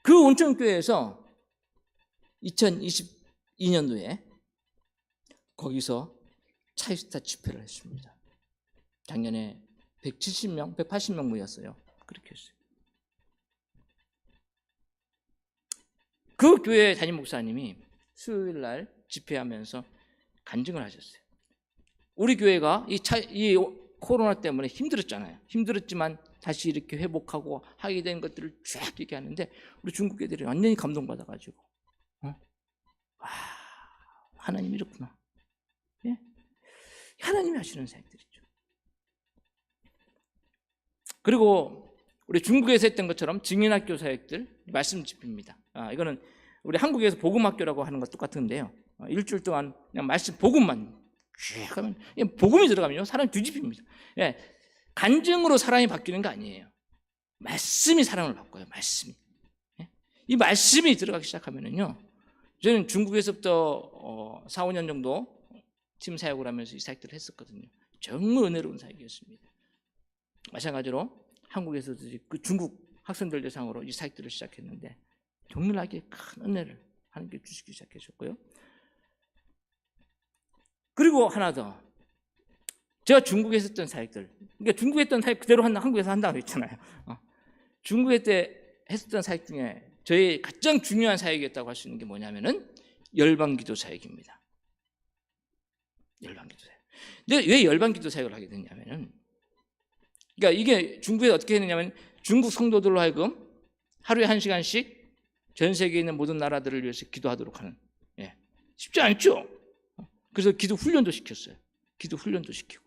그 온천교회에서 2022년도에 거기서 차이스타 집회를 했습니다. 작년에 170명, 180명 모였어요. 그렇게 했어요. 그 교회 담임 목사님이 수요일 날 집회하면서 간증을 하셨어요. 우리 교회가 이 코로나 때문에 힘들었잖아요. 힘들었지만 다시 이렇게 회복하고 하게 된 것들을 쫙 얘기하는데 우리 중국 애들이 완전히 감동받아가지고, 하나님 이렇구나. 예? 하나님이 하시는 사역들이죠. 그리고 우리 중국에서 했던 것처럼 증인학교 사역들, 말씀 집회입니다. 이거는 우리 한국에서 복음학교라고 하는 것 똑같은데요. 일주일 동안 그냥 말씀 복음만 쭉 하면, 복음이 들어가면요 사람이 뒤집힙니다. 예, 간증으로 사람이 바뀌는 거 아니에요. 말씀이 사람을 바꿔요. 말씀이. 예? 이 말씀이 들어가기 시작하면은요, 저는 중국에서부터 4, 5년 정도 팀 사역을 하면서 이 사역들을 했었거든요. 정말 은혜로운 사역이었습니다. 마찬가지로 한국에서도 그 중국 학생들 대상으로 이 사역들을 시작했는데 정밀하게 큰 은혜를 하나님께 주시기 시작하셨고요. 그리고 하나 더, 제가 중국에서 했던 사역들, 그러니까 중국에 했던 사역 그대로 한국에서 한다고 했잖아요. 중국에 때 했었던 사역 중에 저희 가장 중요한 사역이었다고 할 수 있는 게 뭐냐면은 열방기도 사역입니다. 열방기도 사역. 근데 왜 열방기도 사역을 하게 됐냐면은, 그러니까 이게 중국에서 어떻게 했느냐면, 중국 성도들로 하여금 하루에 1시간씩 전 세계에 있는 모든 나라들을 위해서 기도하도록 하는, 쉽지 않죠. 그래서 기도 훈련도 시켰어요. 기도 훈련도 시키고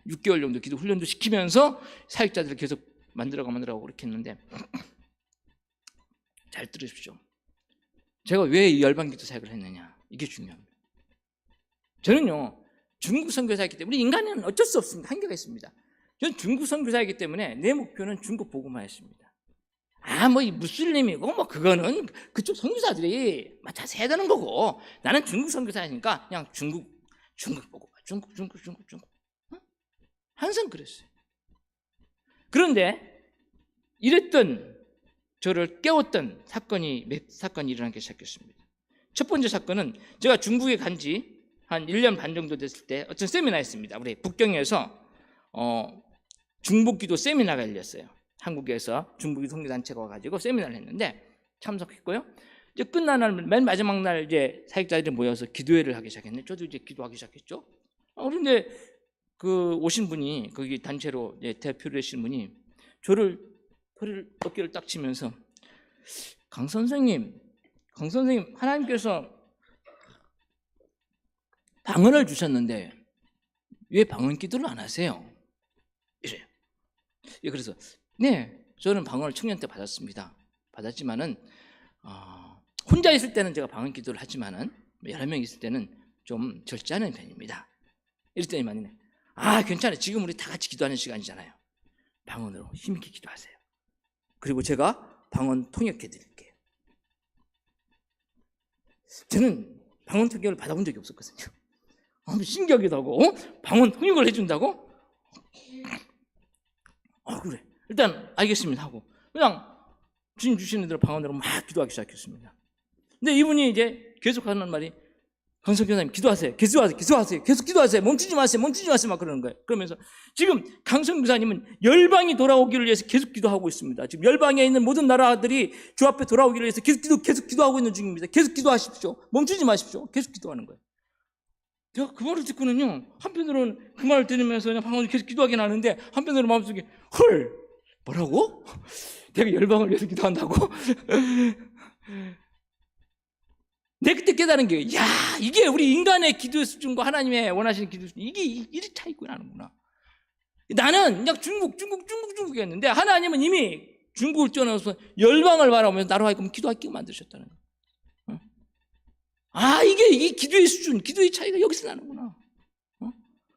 6개월 정도 기도 훈련도 시키면서 사역자들을 계속 만들어가고 그렇게 했는데, 잘 들으십시오. 제가 왜 이 열방기도 사역을 했느냐, 이게 중요합니다. 저는요, 중국 선교사이기 때문에, 우리 인간은 어쩔 수 없습니다. 한계가 있습니다. 저는 중국 선교사이기 때문에 내 목표는 중국 복음화였습니다. 뭐 이 무슬림이고 뭐 그거는 그쪽 선교사들이 맡아서 해야 되는 거고, 나는 중국 선교사니까 그냥 중국 복음화, 중국. 항상 그랬어요. 그런데 이랬던 저를 깨웠던 사건이 몇 사건이 일어나기 시작했습니다. 첫 번째 사건은 제가 중국에 간 지 한 1년 반 정도 됐을 때 어떤 세미나였습니다. 우리 북경에서 중복기도 세미나가 열렸어요. 한국에서 중복기 선교단체가 와가지고 세미나를 했는데 참석했고요. 이제 끝난 날, 맨 마지막 날 이제 사역자들이 모여서 기도회를 하기 시작했는데 저도 이제 기도하기 시작했죠. 그런데 그 오신 분이 거기 단체로 이제 대표를 하신 분이 저를 어깨를 딱 치면서 강 선생님 하나님께서 방언을 주셨는데 왜 방언 기도를 안 하세요? 이래요. 예, 그래서 네, 저는 방언을 청년 때 받았지만은 혼자 있을 때는 제가 방언 기도를 하지만은 여러 명 있을 때는 좀 절제하는 편입니다. 이랬더니만요, 괜찮아요. 지금 우리 다 같이 기도하는 시간이잖아요. 방언으로 힘있게 기도하세요. 그리고 제가 방언 통역해 드릴게요. 저는 방언 통역을 받아본 적이 없었거든요. 신기하기도 하고, 방언 통역을 해준다고? 그래. 일단 알겠습니다 하고 그냥 주님 주시는 대로 방언으로 막 기도하기 시작했습니다. 근데 이분이 이제 계속 하는 말이 강성교사님 기도하세요. 계속 기도하세요. 멈추지 마세요. 막 그러는 거예요. 그러면서 지금 강성교사님은 열방이 돌아오기를 위해서 계속 기도하고 있습니다. 지금 열방에 있는 모든 나라들이 주 앞에 돌아오기를 위해서 계속 기도하고 있는 중입니다. 계속 기도하십시오. 멈추지 마십시오. 계속 기도하는 거예요. 제가 그 말을 듣고는요, 한편으로는 그 말을 들으면서 그냥 방언을 계속 기도하긴 하는데 한편으로 마음속에 뭐라고? 내가 열방을 위해서 기도한다고? 내가 그때 깨달은 게, 이게 우리 인간의 기도 수준과 하나님의 원하시는 기도 수준, 이게 이리 차이가 나는구나. 나는 그냥 중국이었는데 하나님은 이미 중국을 떠나서 열방을 바라보면서 나로 하여금 기도하게 만드셨다는 거예요. 이게 기도의 수준, 기도의 차이가 여기서 나는구나.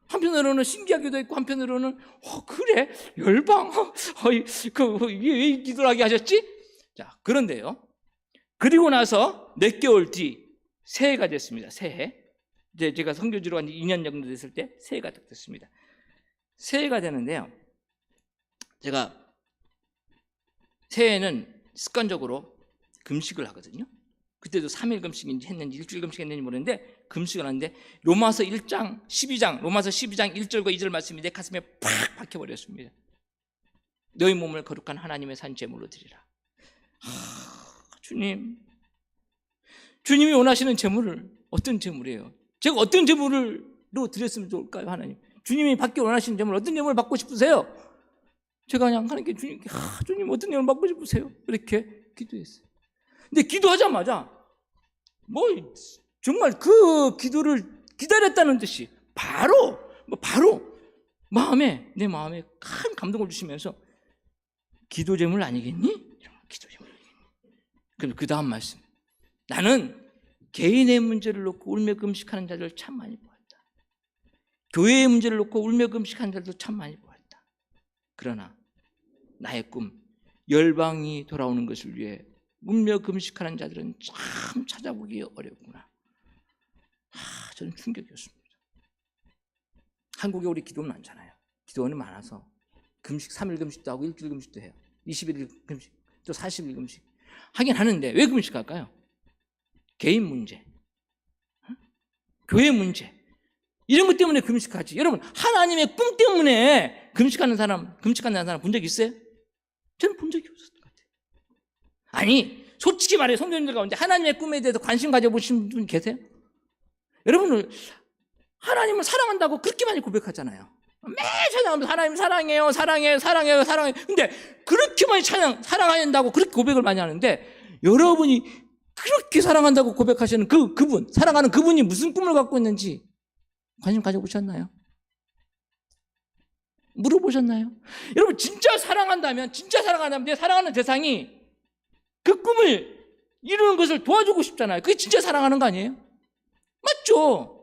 한편으로는 신기하기도 했고, 한편으로는 그래? 열방? 왜 기도를 하게 하셨지? 자, 그런데요, 그리고 나서 몇 개월 뒤 새해가 됐습니다. 새해. 이제 제가 선교지로 한 2년 정도 됐을 때 새해가 딱 됐습니다. 새해가 되는데요, 제가 새해에는 습관적으로 금식을 하거든요. 그때도 3일 금식인지 했는지 일주일 금식 했는지 모르는데 금식을 하는데 로마서 12장 1절과 2절 말씀이 내 가슴에 팍 박혀버렸습니다. 너희 몸을 거룩한 하나님의 산 제물로 드리라. 주님이 원하시는 제물을 어떤 제물이에요? 제가 어떤 제물로 드렸으면 좋을까요? 하나님, 주님이 받기 원하시는 제물, 어떤 제물을 받고 싶으세요? 제가 그냥 하나님께 주님 어떤 제물을 받고 싶으세요? 이렇게 기도했어요. 근데 기도하자마자 정말 그 기도를 기다렸다는 듯이 바로 내 마음에 큰 감동을 주시면서 기도 제물 아니겠니? 기도 제물 아니겠니? 그럼 그 다음 말씀, 나는 개인의 문제를 놓고 울며 금식하는 자들을 참 많이 보았다. 교회의 문제를 놓고 울며 금식하는 자들도 참 많이 보았다. 그러나 나의 꿈, 열방이 돌아오는 것을 위해 울며 금식하는 자들은 참 찾아보기 어렵구나. 저는 충격이었습니다. 한국에 우리 기도는 많잖아요. 기도원이 많아서 금식 3일 금식도 하고 일주일 금식도 해요. 21일 금식, 또 40일 금식 하긴 하는데 왜 금식할까요? 개인 문제, 교회 문제, 이런 것 때문에 금식하지. 여러분, 하나님의 꿈 때문에 금식하는 사람 본 적 있어요? 저는 본 적이 없었던 것 같아요. 아니, 솔직히 말해, 성도님들 가운데 하나님의 꿈에 대해서 관심 가져보신 분 계세요? 여러분은 하나님을 사랑한다고 그렇게 많이 고백하잖아요. 매일 찬양하면서 하나님 사랑해요. 근데 그렇게 많이 사랑한다고 그렇게 고백을 많이 하는데, 여러분이 그렇게 사랑한다고 고백하시는 그분, 사랑하는 그분이 무슨 꿈을 갖고 있는지 관심 가져보셨나요? 물어보셨나요? 여러분, 진짜 사랑한다면 내 사랑하는 대상이 그 꿈을 이루는 것을 도와주고 싶잖아요. 그게 진짜 사랑하는 거 아니에요? 맞죠?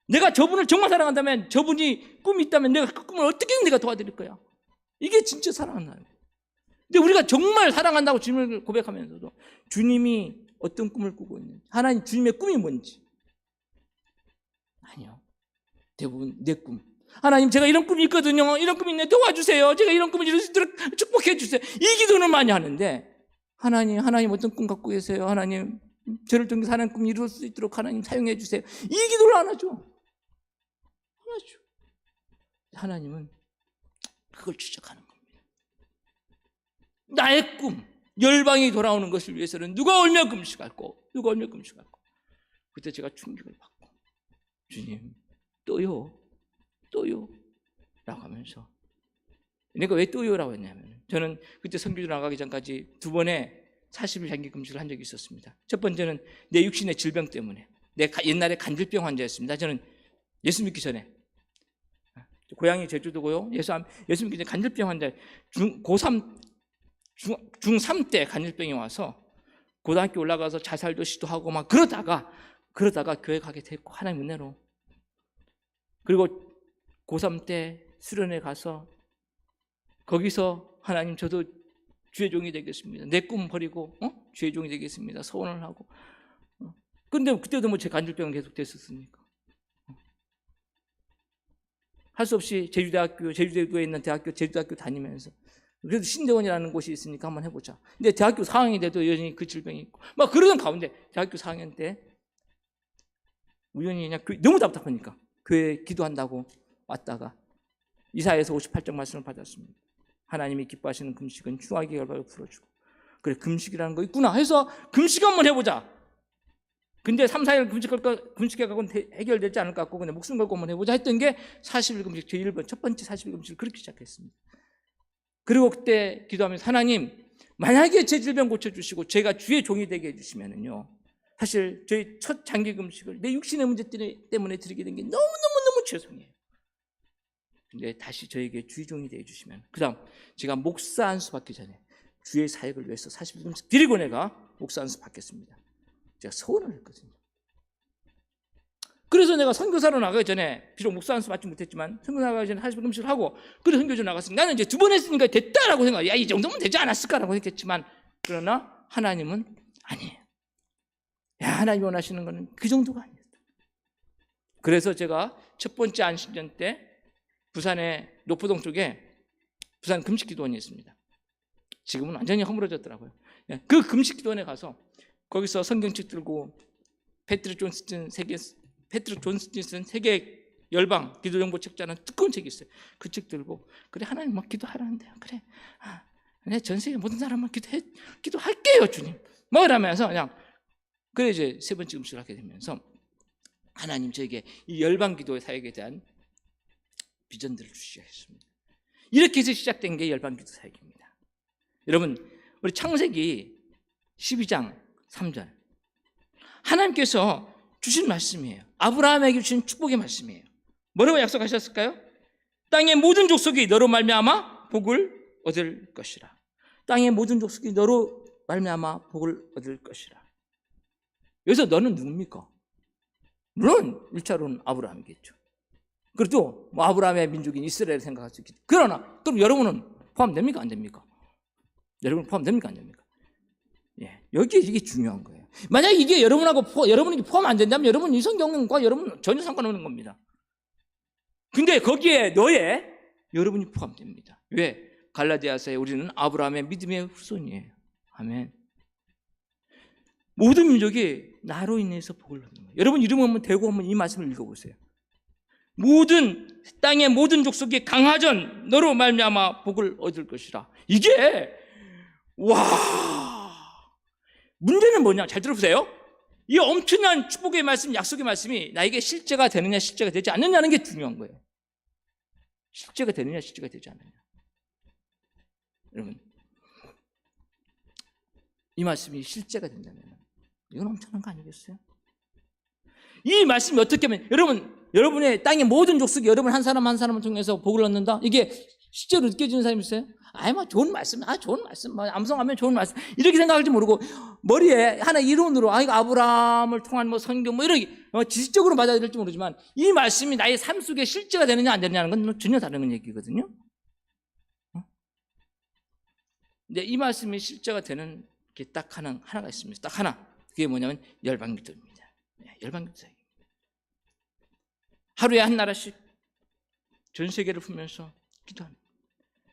내가 저분을 정말 사랑한다면, 저분이 꿈이 있다면 내가 그 꿈을 어떻게든 내가 도와드릴 거야. 이게 진짜 사랑하나요? 근데 우리가 정말 사랑한다고 주님을 고백하면서도 주님이 어떤 꿈을 꾸고 있는지, 하나님 주님의 꿈이 뭔지, 아니요, 대부분 내 꿈, 하나님, 제가 이런 꿈이 있거든요. 이런 꿈이 있는데 도와주세요. 제가 이런 꿈을 이룰 수 있도록 축복해 주세요. 이 기도는 많이 하는데, 하나님 어떤 꿈 갖고 계세요? 하나님, 저를 통해서 하나님 꿈 이룰 수 있도록 하나님 사용해 주세요. 이 기도를 안 하죠. 안 하죠. 하나님은 그걸 추적하는 겁니다. 나의 꿈, 열방이 돌아오는 것을 위해서는 누가 얼마나 금식할고, 누가 얼마나 금식할고. 그때 제가 충격을 받고, 주님, 또요 라고 하면서, 내가 왜 또요라고 했냐면, 저는 그때 선교주 나가기 전까지 2번의 40일 장기 금식을 한 적이 있었습니다. 첫 번째는 내 육신의 질병 때문에, 내 옛날에 간질병 환자였습니다. 저는 예수 믿기 전에, 고향이 제주도고요. 예수 믿기 전에 간질병 환자, 중3 때 간질병이 와서 고등학교 올라가서 자살도 시도하고 막 그러다가 교회 가게 됐고, 하나님 은혜로. 그리고 고3 때 수련회 가서 거기서 하나님, 저도 주의 종이 되겠습니다. 내 꿈 버리고 주의 종이 되겠습니다. 서원을 하고. 근데 그때도 뭐 제 간질병은 계속 됐었으니까. 할 수 없이 제주도에 있는 제주대학교 다니면서, 그래도 신대원이라는 곳이 있으니까 한번 해보자. 근데 대학교 4학년이 돼도 여전히 그 질병이 있고 막 그러던 가운데, 대학교 4학년 때 우연히 그냥 너무 답답하니까 교회 기도한다고 왔다가 이사야서 58장 말씀을 받았습니다. 하나님이 기뻐하시는 금식은 추하게 결박을 풀어주고, 그래, 금식이라는 거 있구나 해서 금식 한번 해보자. 근데 3, 4일 금식해갖고는 해결되지 않을 것 같고, 근데 목숨 걸고 한번 해보자 했던 게 40일 금식, 첫 번째 40일 금식을 그렇게 시작했습니다. 그리고 그때 기도하면서, 하나님, 만약에 제 질병 고쳐주시고 제가 주의 종이 되게 해주시면은요, 사실 저희 첫 장기 금식을 내 육신의 문제 때문에 드리게 된 게 너무너무 죄송해요. 근데 다시 저에게 주의 종이 되어 주시면, 그 다음 제가 목사 안수 받기 전에 주의 사역을 위해서 40일 금식 드리고 내가 목사 안수 받겠습니다. 제가 소원을 했거든요. 그래서 내가 선교사로 나가기 전에, 비록 목사 안수 받지 못했지만 선교사 나가기 전에 40일 금식을 하고, 그래서 선교사로 나갔으니 나는 이제 2번 했으니까 됐다라고 생각, 이 정도면 되지 않았을까라고 했겠지만, 그러나 하나님은 아니에요. 하나님이 원하시는 것은 그 정도가 아니었다. 그래서 제가 첫 번째 안식년 때 부산의 노포동 쪽에 부산 금식기도원이 있습니다. 지금은 완전히 허물어졌더라고요. 그 금식기도원에 가서 거기서 성경책 들고 패트릭 존스틴 쓴 세계 열방 기도정보 책자는 두꺼운 책이 있어요. 그 책 들고, 그래, 하나님 막 기도하라는데요. 그래, 네, 전 세계 모든 사람만 기도할게요, 주님. 뭐 이러면서 그냥, 그래 이제 세 번째 금식을 하게 되면서 하나님 저에게 이 열방 기도의 사역에 대한 비전들을 주시겠습니다. 이렇게 해서 시작된 게 열방 기도 사역입니다. 여러분, 우리 창세기 12장 3절, 하나님께서 주신 말씀이에요. 아브라함에게 주신 축복의 말씀이에요. 뭐라고 약속하셨을까요? 땅의 모든 족속이 너로 말미암아 복을 얻을 것이라. 땅의 모든 족속이 너로 말미암아 복을 얻을 것이라. 여기서 너는 누굽니까? 물론 1차로는 아브라함이겠죠. 그래도 뭐 아브라함의 민족인 이스라엘을 생각할 수 있겠죠. 그러나 그럼 여러분은 포함됩니까? 안 됩니까? 여러분 포함됩니까? 안 됩니까? 예, 여기에 이게 중요한 거예요. 만약 이게 여러분에게 포함 안 된다면 여러분 이 성경과 여러분 전혀 상관없는 겁니다. 근데 거기에 여러분이 포함됩니다. 왜? 갈라디아서에 우리는 아브라함의 믿음의 후손이에요. 아멘. 모든 민족이 나로 인해서 복을 얻는 거예요. 여러분 이름 한번 대고 한번 이 말씀을 읽어보세요. 땅의 모든 족속이 강하전 너로 말미암아 복을 얻을 것이라. 이게 문제는 뭐냐? 잘 들어보세요. 이 엄청난 축복의 말씀, 약속의 말씀이 나에게 실제가 되느냐 실제가 되지 않느냐는 게 중요한 거예요. 실제가 되느냐 실제가 되지 않느냐. 여러분, 이 말씀이 실제가 된다면 이건 엄청난 거 아니겠어요? 이 말씀이 어떻게 하면 여러분의 땅의 모든 족속이 여러분 한 사람 한 사람을 통해서 복을 얻는다? 이게 실제로 느껴지는 사람이 있어요? 좋은 말씀, 암송하면 좋은 말씀, 이렇게 생각할지 모르고 머리에 하나 이론으로 이거 아브라함을 통한 선교 이렇게 지식적으로 받아들일지 모르지만 이 말씀이 나의 삶 속에 실제가 되느냐 안 되느냐는 건 전혀 다른 얘기거든요. 근데 이 말씀이 실제가 되는 게 딱 하나가 있습니다. 딱 하나. 그게 뭐냐면 열방기도입니다. 열방기도. 하루에 한 나라씩 전 세계를 풀면서 기도합니다.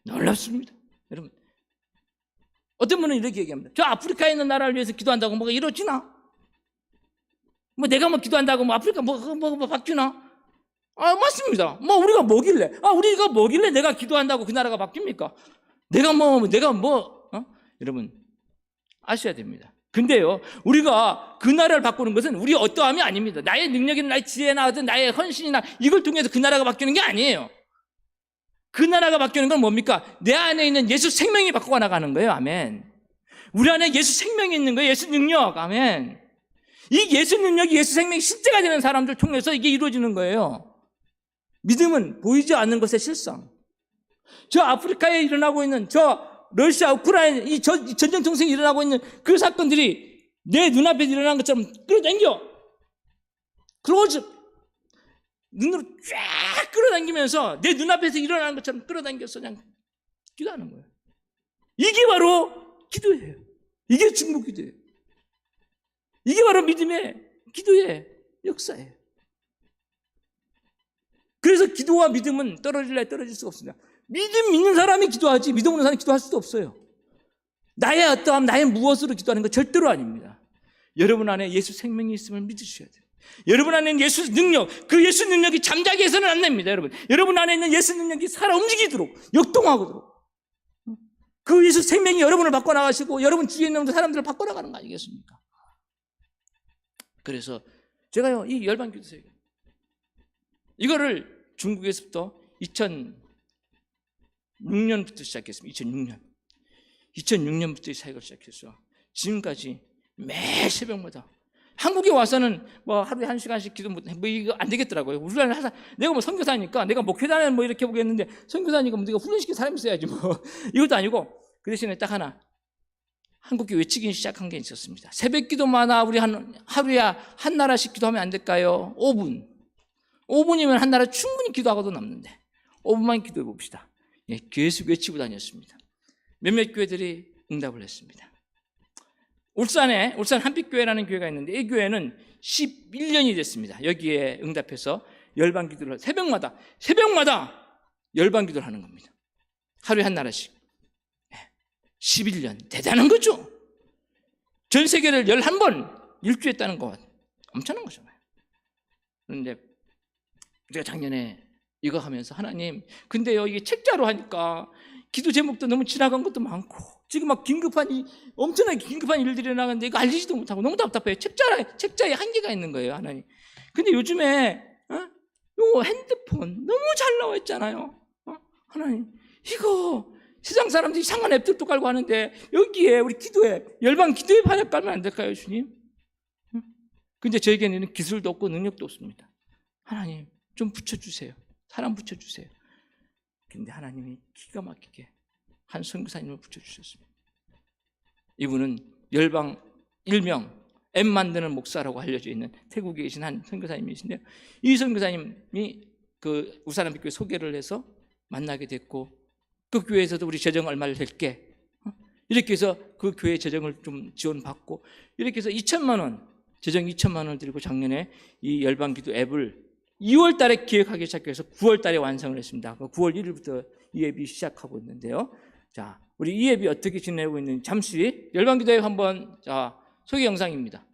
놀랍습니다. 여러분, 어떤 분은 이렇게 얘기합니다. 저 아프리카에 있는 나라를 위해서 기도한다고 뭐가 이루어지나? 뭐 내가 뭐 기도한다고 뭐 아프리카 뭐 바뀌나? 아, 맞습니다. 뭐 우리가 뭐길래 내가 기도한다고 그 나라가 바뀝니까? 여러분 아셔야 됩니다. 근데요, 우리가 그 나라를 바꾸는 것은 우리 어떠함이 아닙니다. 나의 능력이나 나의 지혜나 어떤 나의 헌신이나 이걸 통해서 그 나라가 바뀌는 게 아니에요. 그 나라가 바뀌는 건 뭡니까? 내 안에 있는 예수 생명이 바꿔 나가는 거예요. 아멘. 우리 안에 예수 생명이 있는 거예요. 예수 능력. 아멘. 이 예수 능력이 예수 생명이 실제가 되는 사람들 통해서 이게 이루어지는 거예요. 믿음은 보이지 않는 것의 실상. 저 아프리카에 일어나고 있는 저 러시아, 우크라이나 이 전쟁 통생이 일어나고 있는 그 사건들이 내 눈앞에 일어난 것처럼 끌어당겨. 클로즈. 눈으로 쫙 끌어당기면서 내 눈앞에서 일어나는 것처럼 끌어당겨서 그냥 기도하는 거예요. 이게 바로 기도예요. 이게 중보 기도예요. 이게 바로 믿음의 기도의 역사예요. 그래서 기도와 믿음은 떨어질 수가 없습니다. 믿음 있는 사람이 기도하지 믿음 없는 사람이 기도할 수도 없어요. 나의 어떠함, 나의 무엇으로 기도하는 건 절대로 아닙니다. 여러분 안에 예수 생명이 있음을 믿으셔야 돼요. 여러분 안에 있는 예수 능력, 그 예수 능력이 잠자게 해서는 안 됩니다. 여러분 안에 있는 예수 능력이 살아 움직이도록, 역동하도록 그 예수 생명이 여러분을 바꿔나가시고 여러분 주위에 있는 사람들을 바꿔나가는 거 아니겠습니까? 그래서 제가요, 이 열방기도세요, 이거를 중국에서부터 2006년부터 시작했습니다. 2006년부터 이 사역을 시작해서 지금까지 매 새벽마다 한국에 와서는 뭐 하루에 1시간씩 기도 뭐 이거 안 되겠더라고요. 우리나라 내가 뭐 선교사니까 내가 목회단에 뭐 이렇게 보겠는데 선교사니까 뭐 내가 훈련시킨 사람이 있어야지 뭐 이것도 아니고 그 대신에 딱 하나 한국교 외치기 시작한 게 있었습니다. 새벽 기도마다 우리 하루에 한 나라씩 기도하면 안 될까요? 5분이면 한 나라 충분히 기도하고도 남는데 5분만 기도해 봅시다. 예, 계속 외치고 다녔습니다. 몇몇 교회들이 응답을 했습니다. 울산 한빛교회라는 교회가 있는데 이 교회는 11년이 됐습니다. 여기에 응답해서 열방기도를 새벽마다 열방기도를 하는 겁니다. 하루에 한 나라씩. 11년 대단한 거죠. 전 세계를 11번 일주했다는 거 엄청난 거잖아요. 그런데 제가 작년에 이거 하면서 하나님, 근데요 이게 책자로 하니까 기도 제목도 너무 지나간 것도 많고 지금 막 엄청나게 긴급한 일들이 일어나는데 이거 알리지도 못하고 너무 답답해요. 책자에 한계가 있는 거예요, 하나님. 근데 요즘에 요 핸드폰 너무 잘 나와 있잖아요. 하나님, 이거 세상 사람들이 이상한 앱들도 깔고 하는데 여기에 우리 기도에 열방 기도의 반역 깔면 안 될까요, 주님? 근데 저에게는 기술도 없고 능력도 없습니다. 하나님 좀 붙여주세요. 사람 붙여주세요. 근데 하나님이 기가 막히게 한 선교사님을 붙여주셨습니다. 이분은 열방 일명 앱 만드는 목사라고 알려져 있는 태국에 계신 한 선교사님이신데요. 이 선교사님이 그 울산한빛교회 소개를 해서 만나게 됐고 그 교회에서도 우리 재정 얼마를 낼게 이렇게 해서 그 교회 재정을 좀 지원받고 이렇게 해서 2천만 원 재정 2천만 원을 드리고 작년에 이 열방기도 앱을 2월 달에 기획하기 시작해서 9월 달에 완성을 했습니다. 9월 1일부터 이 앱이 시작하고 있는데요. 자, 우리 이 앱이 어떻게 지내고 있는지 잠시 열방기도 앱 한번 소개 영상입니다.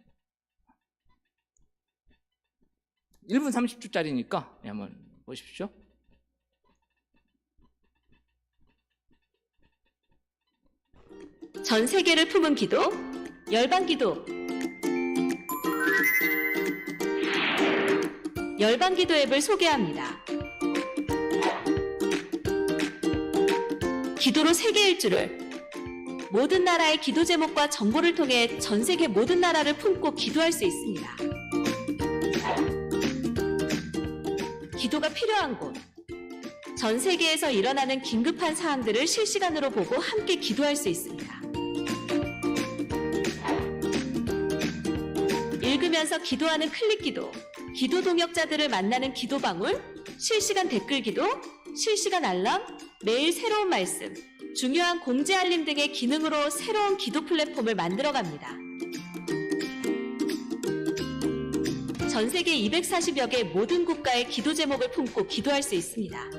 1분 30초짜리니까 한번 보십시오. 전 세계를 품은 기도, 열방기도. 열방기도 앱을 소개합니다. 기도로 세계 일주를 모든 나라의 기도 제목과 정보를 통해 전 세계 모든 나라를 품고 기도할 수 있습니다. 기도가 필요한 곳, 전 세계에서 일어나는 긴급한 사항들을 실시간으로 보고 함께 기도할 수 있습니다. 읽으면서 기도하는 클릭기도, 기도 동역자들을 만나는 기도방울, 실시간 댓글 기도, 실시간 알람, 매일 새로운 말씀, 중요한 공지 알림 등의 기능으로 새로운 기도 플랫폼을 만들어갑니다. 전 세계 240여 개 모든 국가의 기도 제목을 품고 기도할 수 있습니다.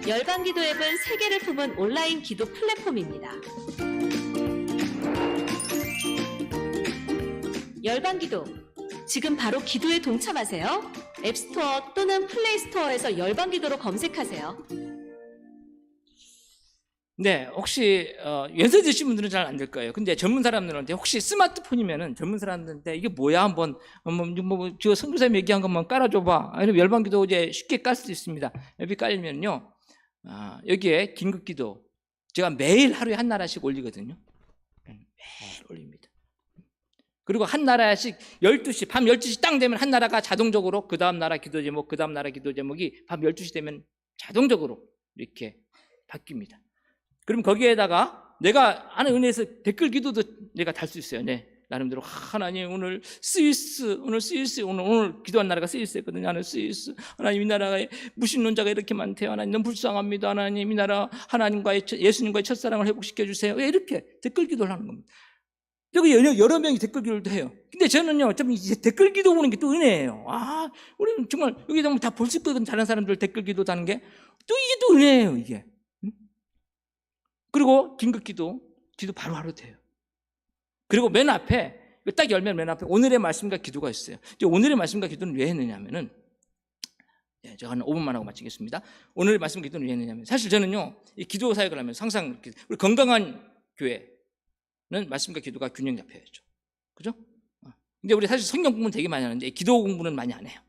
열방기도 앱은 세계를 품은 온라인 기도 플랫폼입니다. 열방기도, 지금 바로 기도에 동참하세요. 앱스토어 또는 플레이스토어에서 열방기도로 검색하세요. 네, 혹시 연세 드신 분들은 잘 안 될 거예요. 근데 전문 사람들한테 혹시 스마트폰이면은 전문 사람들한테 이게 뭐야 한번 저 선교사님 얘기한 것만 깔아줘봐. 아니면 열방기도 이제 쉽게 깔 수도 있습니다. 앱이 깔리면요, 여기에 긴급기도 제가 매일 하루에 한 나라씩 올리거든요. 매일 올립니다. 그리고 한 나라씩 12시, 밤 12시 딱 되면 한 나라가 자동적으로 그 다음 나라 기도 제목, 그 다음 나라 기도 제목이 밤 12시 되면 자동적으로 이렇게 바뀝니다. 그럼 거기에다가 내가 하는 은혜에서 댓글 기도도 내가 달 수 있어요. 네, 나름대로 하나님 오늘 스위스 오늘 기도한 나라가 스위스였거든요. 하나님 스위스, 하나님 이 나라에 무신론자가 이렇게 많대요. 하나님 너무 불쌍합니다. 하나님 이 나라 하나님과의 예수님과의 첫사랑을 회복시켜 주세요. 이렇게 댓글 기도를 하는 겁니다. 여기 여러 명이 댓글 기도를 해요. 근데 저는요, 좀 이제 댓글 기도 보는 게 또 은혜예요. 우리는 정말 여기 보면 다 볼 수 있거든. 다른 사람들 댓글 기도 다는 게 또 이게 또 은혜예요, 이게. 그리고 긴급 기도 바로 하루 돼요. 그리고 맨 앞에 딱 열면 맨 앞에 오늘의 말씀과 기도가 있어요. 이제 오늘의 말씀과 기도는 왜 했느냐면은, 제가 한 5분만 하고 마치겠습니다. 오늘의 말씀과 기도는 왜 했느냐면, 사실 저는요, 이 기도 사역을 하면서 항상 우리 건강한 교회는 말씀과 기도가 균형 잡혀야죠. 그죠? 근데 우리 사실 성경 공부는 되게 많이 하는데 기도 공부는 많이 안 해요.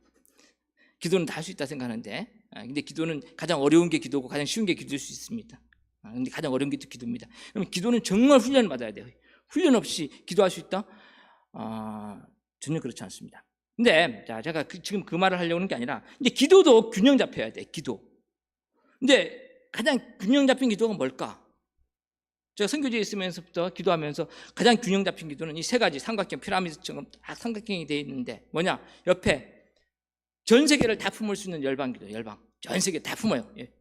기도는 다 할 수 있다 생각하는데, 근데 기도는 가장 어려운 게 기도고 가장 쉬운 게 기도일 수 있습니다. 근데 가장 어려운 게 기도입니다. 그러면 기도는 정말 훈련을 받아야 돼요. 훈련 없이 기도할 수 있다? 전혀 그렇지 않습니다. 근데 제가 지금 그 말을 하려고 하는 게 아니라, 이제 기도도 균형 잡혀야 돼. 기도. 근데 가장 균형 잡힌 기도가 뭘까? 제가 선교지에 있으면서부터 기도하면서 가장 균형 잡힌 기도는 이 세 가지, 삼각형 피라미드처럼 다 삼각형이 되어 있는데 뭐냐? 옆에 전 세계를 다 품을 수 있는 열방기도, 열방. 전 세계 다 품어요. 예.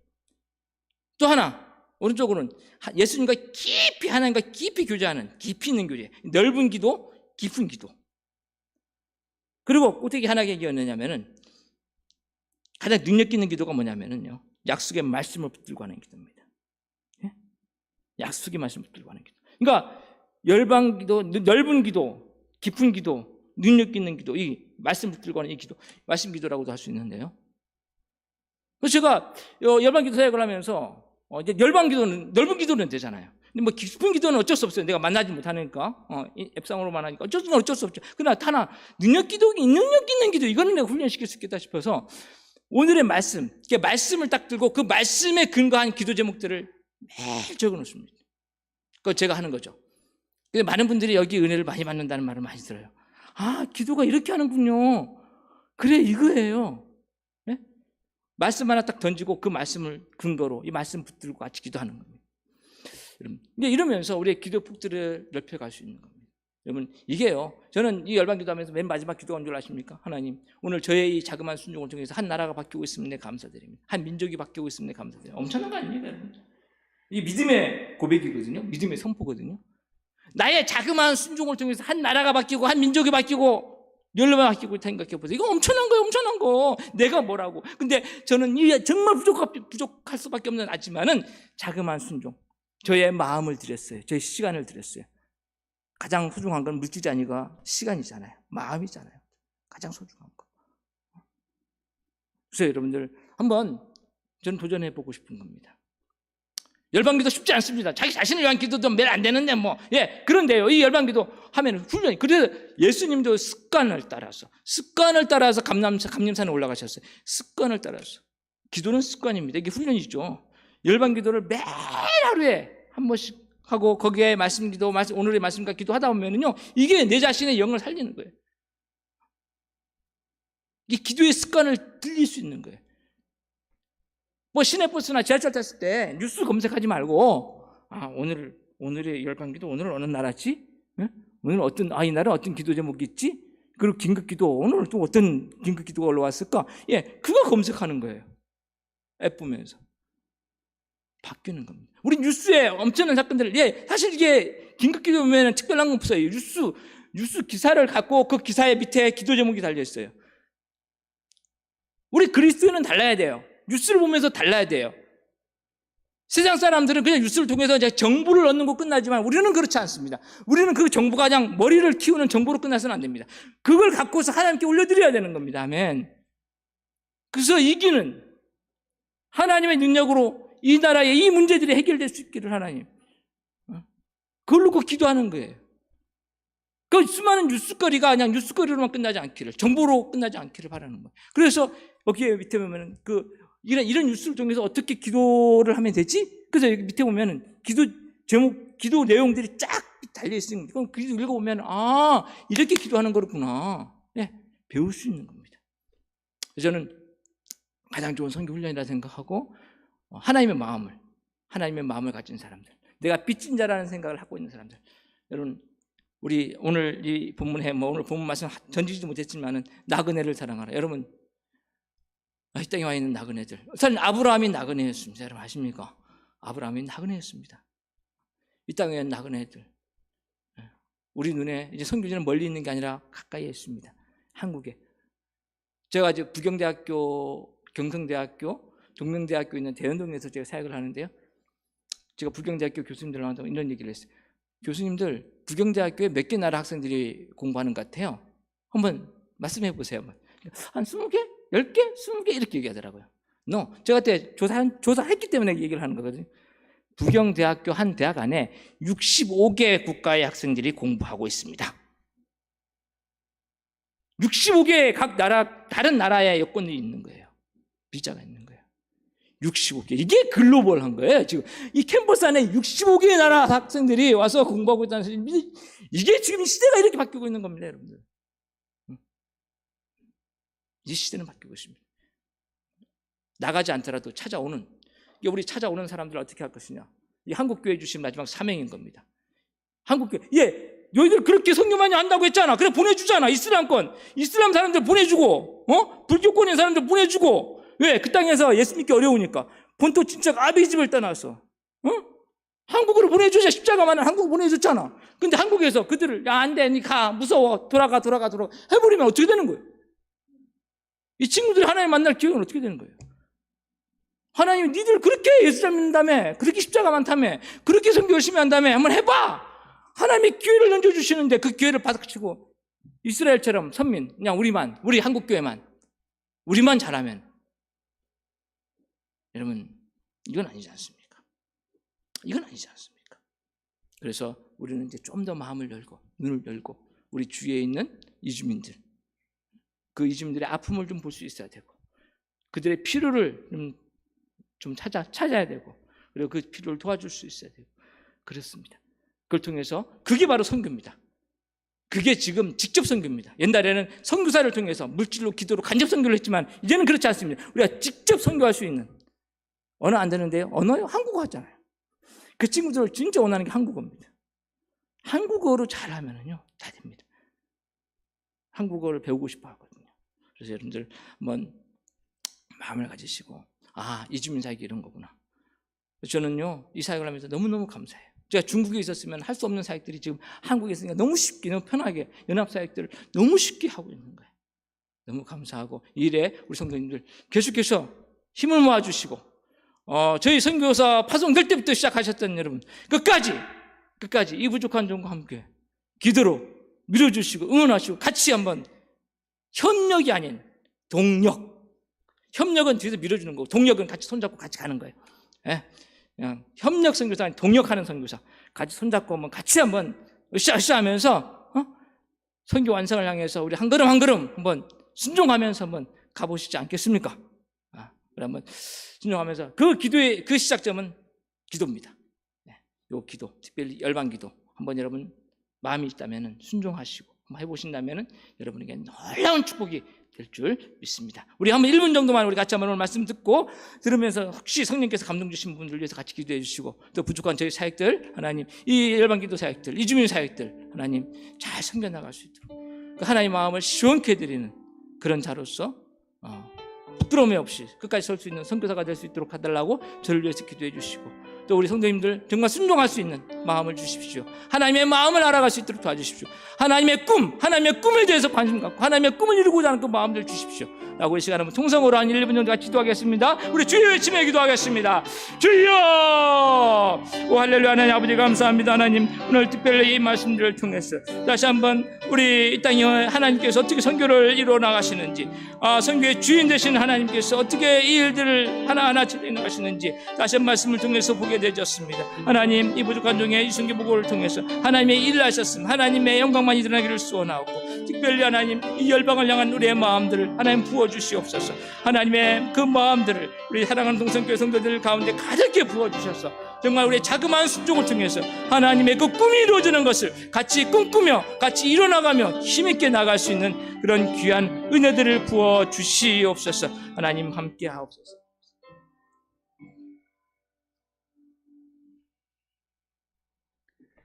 또 하나, 오른쪽으로는 예수님과 깊이, 하나님과 깊이 교제하는, 깊이 있는 교제, 넓은 기도, 깊은 기도. 그리고 어떻게 하나가 얘기했느냐면은, 가장 능력 있는 기도가 뭐냐면은요, 약속의 말씀을 붙들고 하는 기도입니다. 예? 약속의 말씀을 붙들고 하는 기도. 그러니까 열방 기도, 넓은 기도, 깊은 기도, 능력 있는 기도, 이 말씀 붙들고 하는 이 기도, 말씀 기도라고도 할 수 있는데요. 그래서 제가 열방 기도 사역을 하면서 이제 열방 기도는, 넓은 기도는 되잖아요. 근데 뭐 깊은 기도는 어쩔 수 없어요. 내가 만나지 못하니까, 앱상으로만 하니까 어쩔 수 없죠. 그러나 하나, 능력 있는 기도, 이거는 내가 훈련시킬 수 있겠다 싶어서 오늘의 말씀, 말씀을 딱 들고 그 말씀에 근거한 기도 제목들을 매일 적어 놓습니다. 그거 제가 하는 거죠. 근데 많은 분들이 여기 은혜를 많이 받는다는 말을 많이 들어요. 기도가 이렇게 하는군요. 그래, 이거예요. 네? 말씀 하나 딱 던지고 그 말씀을 근거로 이 말씀 붙들고 같이 기도하는 겁니다. 이러면서 우리의 기도 폭들을 넓혀갈 수 있는 겁니다. 여러분, 이게요, 저는 이 열방 기도하면서 맨 마지막 기도가 뭔 줄 아십니까? 하나님, 오늘 저의 이 자그마한 순종을 통해서 한 나라가 바뀌고 있으면 내 감사드립니다. 한 민족이 바뀌고 있으면 내 감사드립니다. 엄청난 거 아닙니까, 여러분? 이게 믿음의 고백이거든요. 믿음의 선포거든요. 나의 자그마한 순종을 통해서 한 나라가 바뀌고 한 민족이 바뀌고 열방이 바뀌고 생각해 보세요. 이거 엄청난 거예요, 엄청난 거. 내가 뭐라고? 근데 저는 이 정말 부족할 수밖에 없는 하지만은 자그마한 순종, 저의 마음을 드렸어요. 저의 시간을 드렸어요. 가장 소중한 건 물질이 아니라 시간이잖아요. 마음이잖아요. 가장 소중한 거. 그래서 여러분들 한번 저는 도전해 보고 싶은 겁니다. 열방기도 쉽지 않습니다. 자기 자신을 위한 기도도 매일 안 되는데 그런데요, 이 열방기도 하면 훈련이. 그래서 예수님도 습관을 따라서 감람산에 올라가셨어요. 습관을 따라서. 기도는 습관입니다. 이게 훈련이죠. 열방기도를 매일 하루에 한 번씩 하고 거기에 말씀기도, 오늘의 말씀과 기도하다 보면은요, 이게 내 자신의 영을 살리는 거예요. 이 기도의 습관을 들릴 수 있는 거예요. 뭐 시내버스나 지하철 탔을 때 뉴스 검색하지 말고, 오늘의 열방기도, 오늘은 어느 나라지? 오늘은 이 나라는 어떤 기도 제목이 있지? 그리고 긴급기도, 오늘은 또 어떤 긴급기도가 올라왔을까? 그거 검색하는 거예요. 앱 보면서. 바뀌는 겁니다. 우리 뉴스에 엄청난 사건들, 사실 이게 긴급기도 보면 특별한 건 없어요. 뉴스 기사를 갖고 그 기사의 밑에 기도 제목이 달려 있어요. 우리 그리스도인은 달라야 돼요. 뉴스를 보면서 달라야 돼요. 세상 사람들은 그냥 뉴스를 통해서 이제 정보를 얻는 거 끝나지만 우리는 그렇지 않습니다. 우리는 그 정보가 그냥 머리를 키우는 정보로 끝나서는 안 됩니다. 그걸 갖고서 하나님께 올려드려야 되는 겁니다. 아멘. 그래서 이기는 하나님의 능력으로 이 나라의 이 문제들이 해결될 수 있기를 하나님, 그걸 놓고 기도하는 거예요. 그 수많은 뉴스거리가 그냥 뉴스거리로만 끝나지 않기를, 정보로 끝나지 않기를 바라는 거예요. 그래서 여기 밑에 보면은 이런 뉴스를 통해서 어떻게 기도를 하면 되지? 그래서 여기 밑에 보면은 기도 제목, 기도 내용들이 쫙 달려 있으니까 그럼 기도 읽어보면 이렇게 기도하는 거구나. 네, 배울 수 있는 겁니다. 그래서 저는 가장 좋은 선교 훈련이라 생각하고 하나님의 마음을 가진 사람들, 내가 빚진 자라는 생각을 하고 있는 사람들, 여러분 우리 오늘 이 본문에 오늘 본문 말씀 전지지도 못했지만은 나그네를 사랑하라. 여러분 이 땅에 와 있는 나그네들, 사실 아브라함이 나그네였습니다. 여러분 아십니까? 아브라함이 나그네였습니다. 이 땅에 있는 나그네들, 우리 눈에 이제 선교지는 멀리 있는 게 아니라 가까이에 있습니다. 한국에. 제가 이제 부경대학교, 경성대학교, 동명대학교 있는 대연동에서 제가 사역을 하는데요. 제가 부경대학교 교수님들 만나서 이런 얘기를 했어요. 교수님들, 부경대학교에 몇 개 나라 학생들이 공부하는 것 같아요? 한번 말씀해 보세요. 한 20개? 10개? 20개? 이렇게 얘기하더라고요. 제가 그때 조사했기 때문에 얘기를 하는 거거든요. 부경대학교 한 대학 안에 65개 국가의 학생들이 공부하고 있습니다. 65개의 각 나라, 다른 나라의 여권이 있는 거예요. 비자가 있는 거예요. 65개. 이게 글로벌한 거예요. 지금 이 캠퍼스 안에 65개의 나라 학생들이 와서 공부하고 있다는 사실, 이게 지금 시대가 이렇게 바뀌고 있는 겁니다, 여러분들. 이 시대는 바뀌고 있습니다. 나가지 않더라도 찾아오는, 우리 찾아오는 사람들을 어떻게 할 것이냐. 이 한국교회 주신 마지막 사명인 겁니다. 한국교회, 너희들 그렇게 선교 많이 한다고 했잖아. 그래 보내주잖아. 이슬람 사람들 보내주고, 불교권인 사람들 보내주고. 왜? 그 땅에서 예수 믿기 어려우니까. 본토 친척 아비 집을 떠나서, 한국으로 보내주자. 십자가만은 한국 보내줬잖아. 근데 한국에서 그들을, 안 돼, 니 가, 무서워, 돌아가 해버리면 어떻게 되는 거예요? 이 친구들이 하나님 만날 기회는 어떻게 되는 거예요? 하나님이 니들 그렇게 예수 잘 믿는다며, 그렇게 십자가 많다며, 그렇게 선교 열심히 한다며, 한번 해봐. 하나님이 기회를 던져주시는데 그 기회를 받아치고 이스라엘처럼 선민, 그냥 우리 한국교회만, 우리만 잘하면, 여러분 이건 아니지 않습니까? 이건 아니지 않습니까? 그래서 우리는 이제 좀 더 마음을 열고 눈을 열고 우리 주위에 있는 이주민들, 그 이주민들의 아픔을 좀 볼 수 있어야 되고, 그들의 필요를 좀 찾아야 되고, 그리고 그 필요를 도와줄 수 있어야 되고, 그렇습니다. 그걸 통해서 그게 바로 선교입니다. 그게 지금 직접 선교입니다. 옛날에는 선교사를 통해서 물질로, 기도로 간접 선교를 했지만 이제는 그렇지 않습니다. 우리가 직접 선교할 수 있는, 언어 안 되는데요? 언어요? 한국어 하잖아요. 그 친구들을 진짜 원하는 게 한국어입니다. 한국어로 잘하면은요 다 됩니다. 한국어를 배우고 싶어 하거든요. 그래서 여러분들 한번 마음을 가지시고, 이주민 사역이 이런 거구나. 저는요 이 사역을 하면서 너무너무 감사해요. 제가 중국에 있었으면 할 수 없는 사역들이 지금 한국에 있으니까 너무 쉽게, 너무 편하게 연합 사역들을 너무 쉽게 하고 있는 거예요. 너무 감사하고, 이 일에 우리 성도님들 계속해서 힘을 모아주시고, 저희 선교사 파송될 때부터 시작하셨던 여러분, 끝까지 이 부족한 종과 함께 기도로 밀어주시고 응원하시고, 같이 한번 협력이 아닌 동력, 협력은 뒤에서 밀어주는 거고 동력은 같이 손잡고 같이 가는 거예요. 그냥 협력 선교사, 동력하는 선교사, 같이 손잡고 한번 같이 한번 으쌰으쌰 하면서 선교 완성을 향해서 우리 한 걸음 한 걸음 한번 순종하면서 한번 가보시지 않겠습니까? 우리 한번 순종하면서, 그 기도의 그 시작점은 기도입니다. 요 기도, 특별히 열방 기도 한번 여러분 마음이 있다면은 순종하시고 한번 해보신다면은 여러분에게 놀라운 축복이 될 줄 믿습니다. 우리 한번 1분 정도만 우리 같이 한번 오늘 말씀 들으면서 혹시 성령께서 감동 주신 분들 위해서 같이 기도해 주시고, 또 부족한 저희 사역들 하나님, 이 열방 기도 사역들, 이주민 사역들 하나님 잘 섬겨 나갈 수 있도록 하나님 마음을 시원케 해드리는 그런 자로서 부끄러움이 없이 끝까지 설 수 있는 선교사가 될 수 있도록 해달라고 저를 위해서 기도해 주시고, 또 우리 성도님들 정말 순종할 수 있는 마음을 주십시오. 하나님의 마음을 알아갈 수 있도록 도와주십시오. 하나님의 꿈에 대해서 관심 갖고 하나님의 꿈을 이루고자 하는 그 마음들 주십시오. 라고 이 시간에 한번 통성으로 한 1분 정도 같이 기도하겠습니다. 우리 주여 외치며 기도하겠습니다. 주여! 오 할렐루야. 하나님 아버지 감사합니다. 하나님 오늘 특별히 이 말씀들을 통해서 다시 한번 우리 이 땅에 하나님께서 어떻게 선교를 이루어 나가시는지, 선교의 주인 되신 하나님께서 어떻게 이 일들을 하나하나 진행해 나가시는지 다시 한 말씀을 통해서 보게 되었습니다. 하나님 이 부족한 중에 이 선교 보고를 통해서 하나님의 일을 하셨음, 하나님의 영광만이 드러나기를 소원하고, 특별히 하나님 이 열방을 향한 우리의 마음들을 하나님 부어주시옵소서. 하나님의 그 마음들을 우리 사랑하는 동성교회 성도들 가운데 가득히 부어주셔서 정말 우리의 자그마한 수족을 통해서 하나님의 그 꿈이 이루어지는 것을 같이 꿈꾸며 같이 이뤄나가며 힘있게 나갈 수 있는 그런 귀한 은혜들을 부어주시옵소서. 하나님 함께 하옵소서.